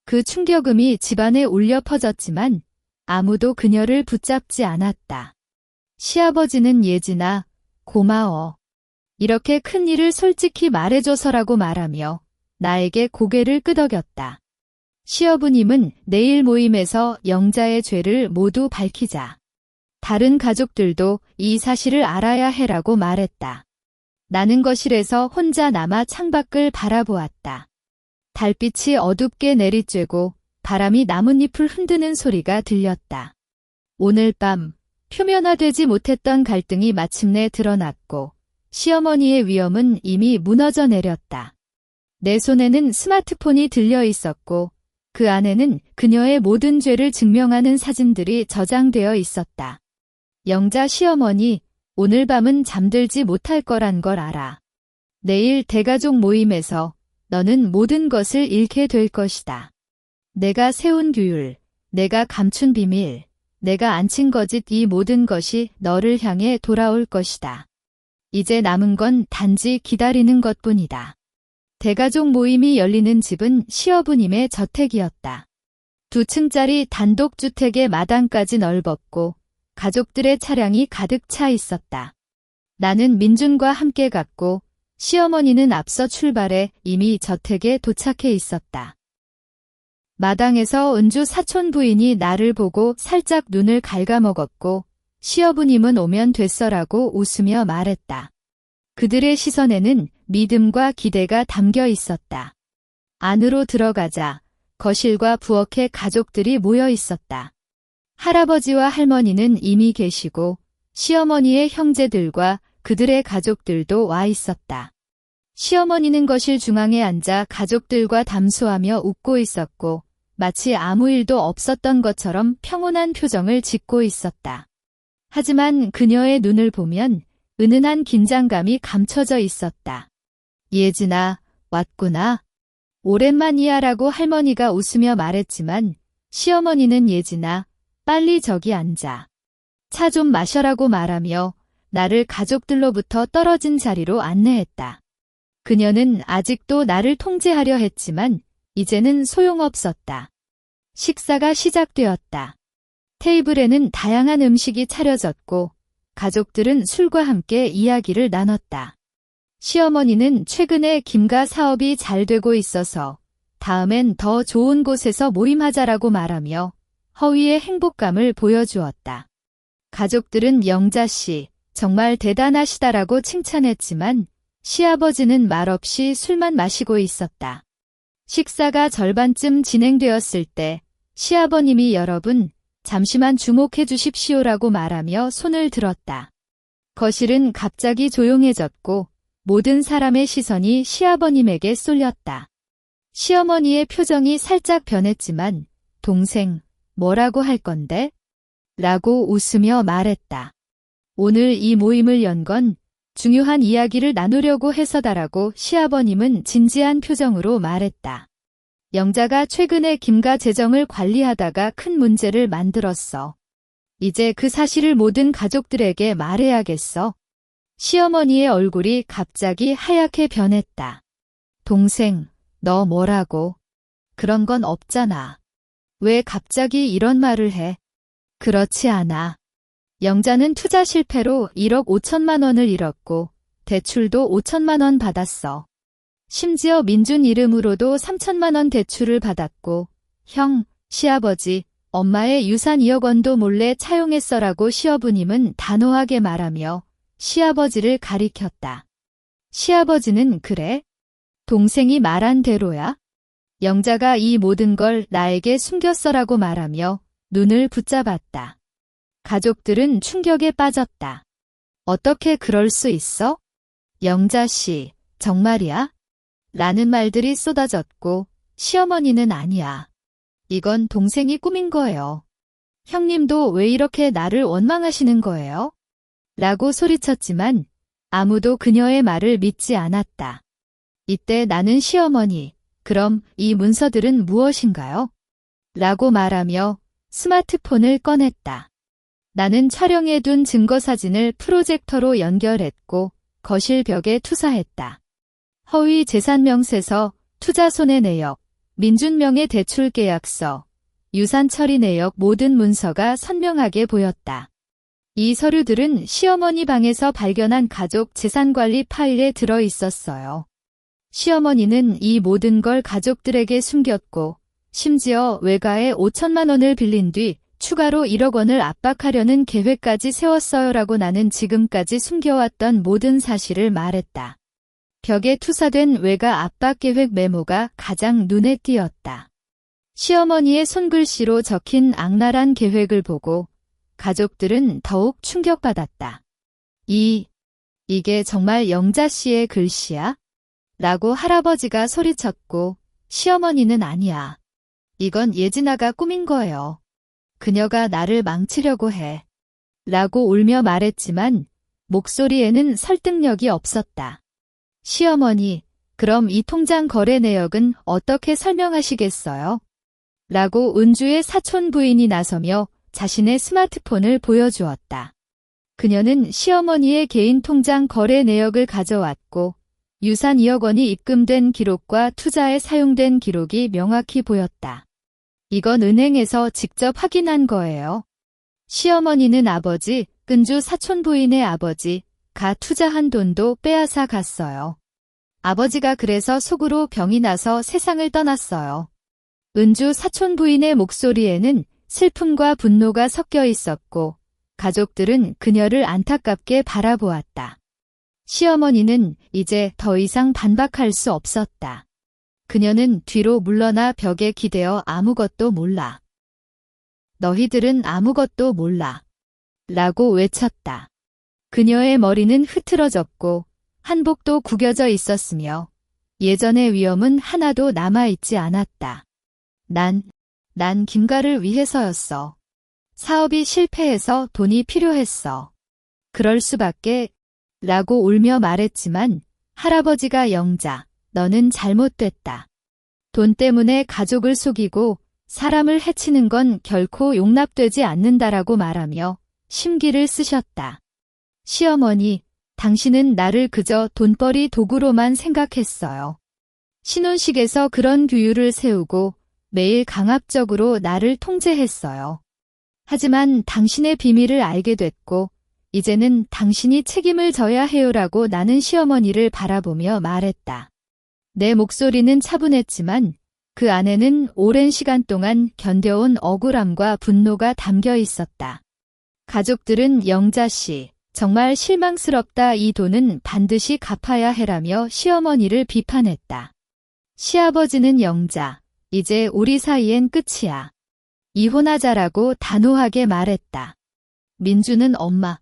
S1: 그 충격음이 집안에 울려 퍼졌지만 아무도 그녀를 붙잡지 않았다. 시아버지는 예진아, 고마워. 이렇게 큰 일을 솔직히 말해줘서라고 말하며 나에게 고개를 끄덕였다. 시어부님은 내일 모임에서 영자의 죄를 모두 밝히자. 다른 가족들도 이 사실을 알아야 해라고 말했다. 나는 거실에서 혼자 남아 창밖을 바라보았다. 달빛이 어둡게 내리쬐고 바람이 나뭇잎을 흔드는 소리가 들렸다. 오늘 밤 표면화되지 못했던 갈등이 마침내 드러났고 시어머니의 위험은 이미 무너져 내렸다. 내 손에는 스마트폰이 들려 있었고 그 안에는 그녀의 모든 죄를 증명하는 사진들이 저장되어 있었다. 영자 시어머니, 오늘 밤은 잠들지 못할 거란 걸 알아. 내일 대가족 모임에서 너는 모든 것을 잃게 될 것이다. 내가 세운 규율, 내가 감춘 비밀, 내가 안친 거짓 이 모든 것이 너를 향해 돌아올 것이다. 이제 남은 건 단지 기다리는 것뿐이다. 대가족 모임이 열리는 집은 시어부님의 저택이었다. 2층짜리 단독주택의 마당까지 넓었고 가족들의 차량이 가득 차 있었다. 나는 민준과 함께 갔고 시어머니는 앞서 출발해 이미 저택에 도착해 있었다. 마당에서 은주 사촌 부인이 나를 보고 살짝 눈을 갉아먹었고 시어부님은 오면 됐어라고 웃으며 말했다. 그들의 시선에는 믿음과 기대가 담겨 있었다. 안으로 들어가자 거실과 부엌에 가족들이 모여 있었다. 할아버지와 할머니는 이미 계시고 시어머니의 형제들과 그들의 가족들도 와 있었다. 시어머니는 거실 중앙에 앉아 가족들과 담소하며 웃고 있었고 마치 아무 일도 없었던 것처럼 평온한 표정을 짓고 있었다. 하지만 그녀의 눈을 보면 은은한 긴장감이 감춰져 있었다. 예진아, 왔구나. 오랜만이야라고 할머니가 웃으며 말했지만 시어머니는 예진아, 빨리 저기 앉아. 차 좀 마셔라고 말하며 나를 가족들로부터 떨어진 자리로 안내했다. 그녀는 아직도 나를 통제하려 했지만 이제는 소용없었다. 식사가 시작되었다. 테이블에는 다양한 음식이 차려졌고 가족들은 술과 함께 이야기를 나눴다. 시어머니는 최근에 김가 사업이 잘 되고 있어서 다음엔 더 좋은 곳에서 모임하자라고 말하며 허위의 행복감을 보여주었다. 가족들은 영자 씨, 정말 대단하시다라고 칭찬했지만 시아버지는 말없이 술만 마시고 있었다. 식사가 절반쯤 진행되었을 때 시아버님이 여러분, 잠시만 주목해 주십시오라고 말하며 손을 들었다. 거실은 갑자기 조용해졌고 모든 사람의 시선이 시아버님에게 쏠렸다. 시어머니의 표정이 살짝 변했지만 동생, 뭐라고 할 건데? 라고 웃으며 말했다. 오늘 이 모임을 연 건 중요한 이야기를 나누려고 해서다라고 시아버님은 진지한 표정으로 말했다. 영자가 최근에 김가 재정을 관리하다가 큰 문제를 만들었어. 이제 그 사실을 모든 가족들에게 말해야겠어. 시어머니의 얼굴이 갑자기 하얗게 변했다. 동생, 너 뭐라고? 그런 건 없잖아. 왜 갑자기 이런 말을 해? 그렇지 않아. 영자는 투자 실패로 1억 5천만 원을 잃었고 대출도 5천만 원 받았어. 심지어 민준 이름으로도 3천만 원 대출을 받았고 형, 시아버지, 엄마의 유산 2억 원도 몰래 차용했어라고 시어부님은 단호하게 말하며 시아버지를 가리켰다. 시아버지는 그래? 동생이 말한 대로야? 영자가 이 모든 걸 나에게 숨겼어라고 말하며 눈을 붙잡았다. 가족들은 충격에 빠졌다. 어떻게 그럴 수 있어? 영자 씨, 정말이야? 라는 말들이 쏟아졌고 시어머니는 아니야. 이건 동생이 꾸민 거예요. 형님도 왜 이렇게 나를 원망하시는 거예요? 라고 소리쳤지만 아무도 그녀의 말을 믿지 않았다. 이때 나는 시어머니, 그럼 이 문서들은 무엇인가요? 라고 말하며 스마트폰을 꺼냈다. 나는 촬영해둔 증거사진을 프로젝터로 연결했고 거실 벽에 투사했다. 허위 재산명세서, 투자손해 내역, 민준명의 대출계약서, 유산처리 내역 모든 문서가 선명하게 보였다. 이 서류들은 시어머니 방에서 발견한 가족 재산관리 파일에 들어 있었어요. 시어머니는 이 모든 걸 가족들에게 숨겼고 심지어 외가에 5천만 원을 빌린 뒤 추가로 1억 원을 압박하려는 계획까지 세웠어요라고 나는 지금까지 숨겨왔던 모든 사실을 말했다. 벽에 투사된 외가 압박 계획 메모가 가장 눈에 띄었다. 시어머니의 손글씨로 적힌 악랄한 계획을 보고 가족들은 더욱 충격받았다. 이게 정말 영자 씨의 글씨야? 라고 할아버지가 소리쳤고 시어머니는 아니야. 이건 예진아가 꾸민 거예요. 그녀가 나를 망치려고 해. 라고 울며 말했지만 목소리에는 설득력이 없었다. 시어머니, 그럼 이 통장 거래 내역은 어떻게 설명하시겠어요? 라고 은주의 사촌 부인이 나서며 자신의 스마트폰을 보여주었다. 그녀는 시어머니의 개인 통장 거래 내역을 가져왔고 유산 2억 원이 입금된 기록과 투자에 사용된 기록이 명확히 보였다. 이건 은행에서 직접 확인한 거예요. 시어머니는 아버지, 은주 사촌 부인의 아버지, 가 투자한 돈도 빼앗아 갔어요. 아버지가 그래서 속으로 병이 나서 세상을 떠났어요. 은주 사촌 부인의 목소리에는 슬픔과 분노가 섞여 있었고 가족들은 그녀를 안타깝게 바라보았다. 시어머니는 이제 더 이상 반박할 수 없었다. 그녀는 뒤로 물러나 벽에 기대어 아무것도 몰라. 너희들은 아무것도 몰라. 라고 외쳤다. 그녀의 머리는 흐트러졌고 한복도 구겨져 있었으며 예전의 위험은 하나도 남아있지 않았다. 난 김가를 위해서였어. 사업이 실패해서 돈이 필요했어. 그럴 수밖에 라고 울며 말했지만 할아버지가 영자, 너는 잘못됐다. 돈 때문에 가족을 속이고 사람을 해치는 건 결코 용납되지 않는다라고 말하며 심기를 쓰셨다. 시어머니, 당신은 나를 그저 돈벌이 도구로만 생각했어요. 신혼식에서 그런 규율을 세우고 매일 강압적으로 나를 통제했어요. 하지만 당신의 비밀을 알게 됐고 이제는 당신이 책임을 져야 해요라고 나는 시어머니를 바라보며 말했다. 내 목소리는 차분했지만 그 안에는 오랜 시간 동안 견뎌온 억울함과 분노가 담겨 있었다. 가족들은 영자 씨, 정말 실망스럽다. 이 돈은 반드시 갚아야 해라며 시어머니를 비판했다. 시아버지는 영자, 이제 우리 사이엔 끝이야. 이혼하자라고 단호하게 말했다. 민주는 엄마,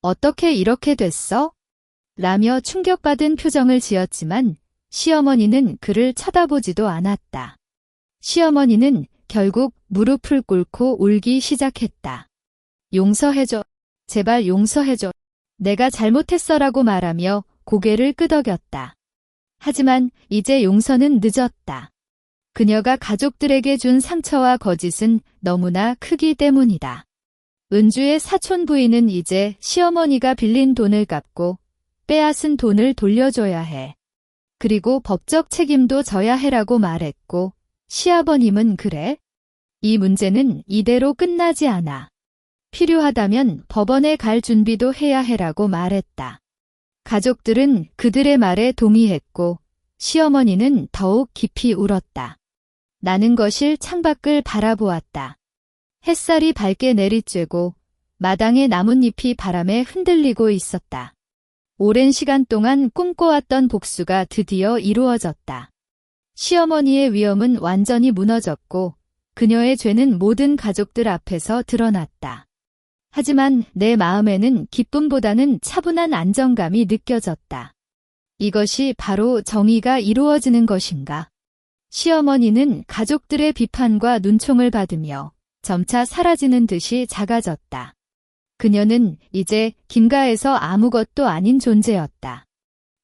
S1: 어떻게 이렇게 됐어? 라며 충격받은 표정을 지었지만 시어머니는 그를 쳐다보지도 않았다. 시어머니는 결국 무릎을 꿇고 울기 시작했다. 용서해줘. 제발 용서해줘. 내가 잘못했어라고 말하며 고개를 끄덕였다. 하지만 이제 용서는 늦었다. 그녀가 가족들에게 준 상처와 거짓은 너무나 크기 때문이다. 은주의 사촌 부인은 이제 시어머니가 빌린 돈을 갚고 빼앗은 돈을 돌려줘야 해. 그리고 법적 책임도 져야 해라고 말했고 시아버님은 그래? 이 문제는 이대로 끝나지 않아. 필요하다면 법원에 갈 준비도 해야 해라고 말했다. 가족들은 그들의 말에 동의했고 시어머니는 더욱 깊이 울었다. 나는 거실 창밖을 바라보았다. 햇살이 밝게 내리쬐고 마당의 나뭇잎이 바람에 흔들리고 있었다. 오랜 시간 동안 꿈꿔왔던 복수가 드디어 이루어졌다. 시어머니의 위엄은 완전히 무너졌고 그녀의 죄는 모든 가족들 앞에서 드러났다. 하지만 내 마음에는 기쁨보다는 차분한 안정감이 느껴졌다. 이것이 바로 정의가 이루어지는 것인가? 시어머니는 가족들의 비판과 눈총을 받으며 점차 사라지는 듯이 작아졌다. 그녀는 이제 김가에서 아무것도 아닌 존재였다.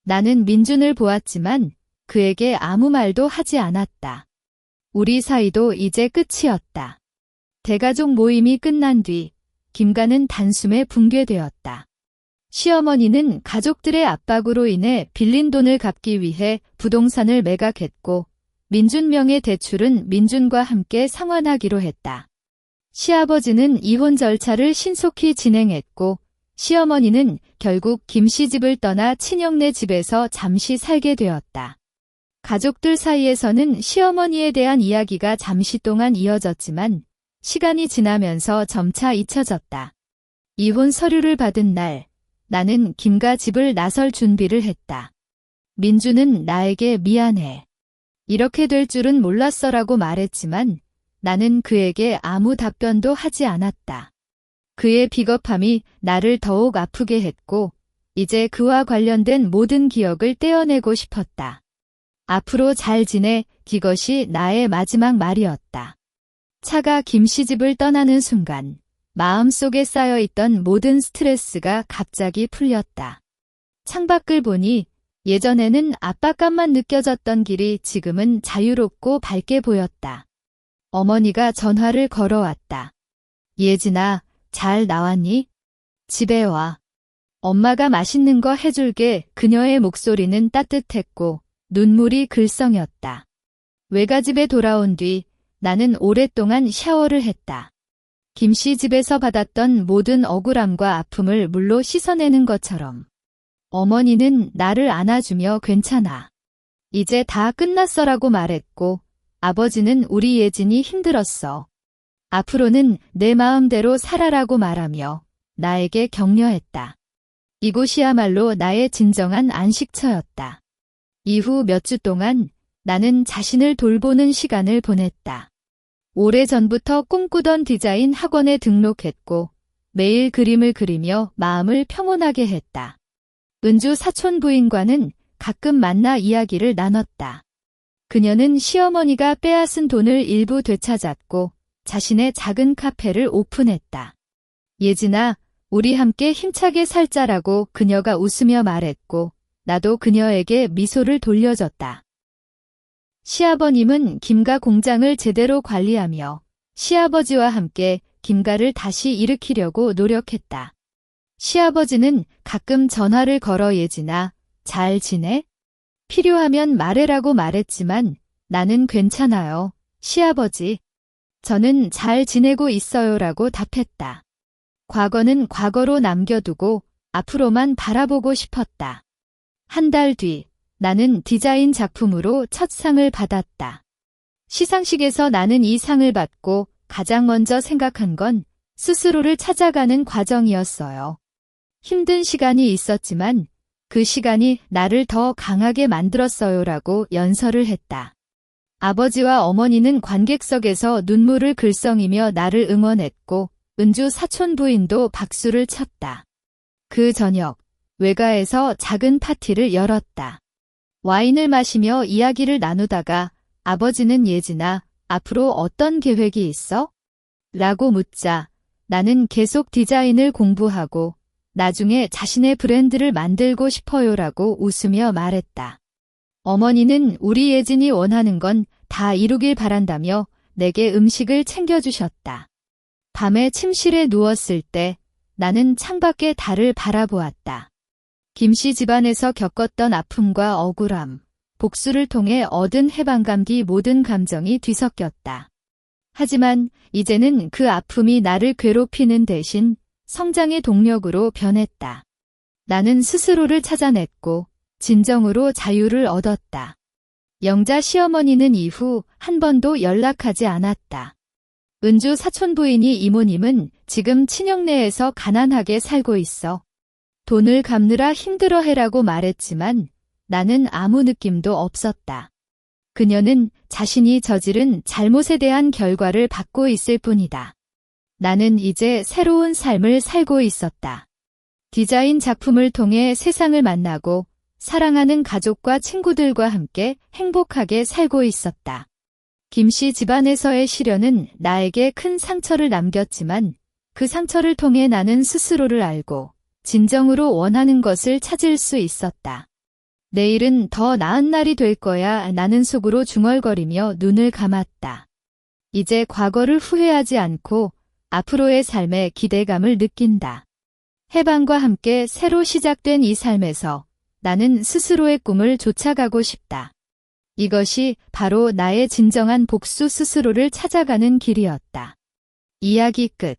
S1: 나는 민준을 보았지만 그에게 아무 말도 하지 않았다. 우리 사이도 이제 끝이었다. 대가족 모임이 끝난 뒤 김가는 단숨에 붕괴되었다. 시어머니는 가족들의 압박으로 인해 빌린 돈을 갚기 위해 부동산을 매각했고 민준 명의 대출은 민준과 함께 상환하기로 했다. 시아버지는 이혼 절차를 신속히 진행했고 시어머니는 결국 김씨 집을 떠나 친형네 집에서 잠시 살게 되었다. 가족들 사이에서는 시어머니에 대한 이야기가 잠시 동안 이어졌지만 시간이 지나면서 점차 잊혀졌다. 이혼 서류를 받은 날, 나는 김가 집을 나설 준비를 했다. 민주는 나에게 미안해. 이렇게 될 줄은 몰랐어라고 말했지만 나는 그에게 아무 답변도 하지 않았다. 그의 비겁함이 나를 더욱 아프게 했고 이제 그와 관련된 모든 기억을 떼어내고 싶었다. 앞으로 잘 지내, 이것이 나의 마지막 말이었다. 차가 김씨 집을 떠나는 순간 마음속에 쌓여있던 모든 스트레스가 갑자기 풀렸다. 창밖을 보니 예전에는 압박감만 느껴졌던 길이 지금은 자유롭고 밝게 보였다. 어머니가 전화를 걸어왔다. 예진아, 잘 나왔니? 집에 와. 엄마가 맛있는 거 해줄게. 그녀의 목소리는 따뜻했고 눈물이 글썽였다. 외가집에 돌아온 뒤 나는 오랫동안 샤워를 했다. 김씨 집에서 받았던 모든 억울함과 아픔을 물로 씻어내는 것처럼. 어머니는 나를 안아주며 괜찮아. 이제 다 끝났어라고 말했고 아버지는 우리 예진이 힘들었어. 앞으로는 내 마음대로 살아라고 말하며 나에게 격려했다. 이곳이야말로 나의 진정한 안식처였다. 이후 몇 주 동안 나는 자신을 돌보는 시간을 보냈다. 오래전부터 꿈꾸던 디자인 학원에 등록했고 매일 그림을 그리며 마음을 평온하게 했다. 은주 사촌 부인과는 가끔 만나 이야기를 나눴다. 그녀는 시어머니가 빼앗은 돈을 일부 되찾았고 자신의 작은 카페를 오픈했다. 예진아, 우리 함께 힘차게 살자라고 그녀가 웃으며 말했고, 나도 그녀에게 미소를 돌려줬다. 시아버님은 김가 공장을 제대로 관리하며 시아버지와 함께 김가를 다시 일으키려고 노력했다. 시아버지는 가끔 전화를 걸어 예진아, 잘 지내? 필요하면 말해라고 말했지만 나는 괜찮아요, 시아버지. 저는 잘 지내고 있어요라고 답했다. 과거는 과거로 남겨두고 앞으로만 바라보고 싶었다. 한 달 뒤, 나는 디자인 작품으로 첫 상을 받았다. 시상식에서 나는 이 상을 받고 가장 먼저 생각한 건 스스로를 찾아가는 과정이었어요. 힘든 시간이 있었지만 그 시간이 나를 더 강하게 만들었어요라고 연설을 했다. 아버지와 어머니는 관객석에서 눈물을 글썽이며 나를 응원했고 은주 사촌 부인도 박수를 쳤다. 그 저녁, 외가에서 작은 파티를 열었다. 와인을 마시며 이야기를 나누다가 아버지는 예진아, 앞으로 어떤 계획이 있어? 라고 묻자 나는 계속 디자인을 공부하고 나중에 자신의 브랜드를 만들고 싶어요라고 웃으며 말했다. 어머니는 우리 예진이 원하는 건 다 이루길 바란다며 내게 음식을 챙겨주셨다. 밤에 침실에 누웠을 때 나는 창밖의 달을 바라보았다. 김씨 집안에서 겪었던 아픔과 억울함, 복수를 통해 얻은 해방감기 모든 감정이 뒤섞였다. 하지만 이제는 그 아픔이 나를 괴롭히는 대신 성장의 동력으로 변했다. 나는 스스로를 찾아냈고 진정으로 자유를 얻었다. 영자 시어머니는 이후 한 번도 연락하지 않았다. 은주 사촌 부인이 이모님은 지금 친형네에서 가난하게 살고 있어. 돈을 갚느라 힘들어해라고 말했지만 나는 아무 느낌도 없었다. 그녀는 자신이 저지른 잘못에 대한 결과를 받고 있을 뿐이다. 나는 이제 새로운 삶을 살고 있었다. 디자인 작품을 통해 세상을 만나고 사랑하는 가족과 친구들과 함께 행복하게 살고 있었다. 김씨 집안에서의 시련은 나에게 큰 상처를 남겼지만 그 상처를 통해 나는 스스로를 알고 진정으로 원하는 것을 찾을 수 있었다. 내일은 더 나은 날이 될 거야. 나는 속으로 중얼거리며 눈을 감았다. 이제 과거를 후회하지 않고 앞으로의 삶에 기대감을 느낀다. 해방과 함께 새로 시작된 이 삶에서 나는 스스로의 꿈을 쫓아가고 싶다. 이것이 바로 나의 진정한 복수 스스로를 찾아가는 길이었다. 이야기 끝.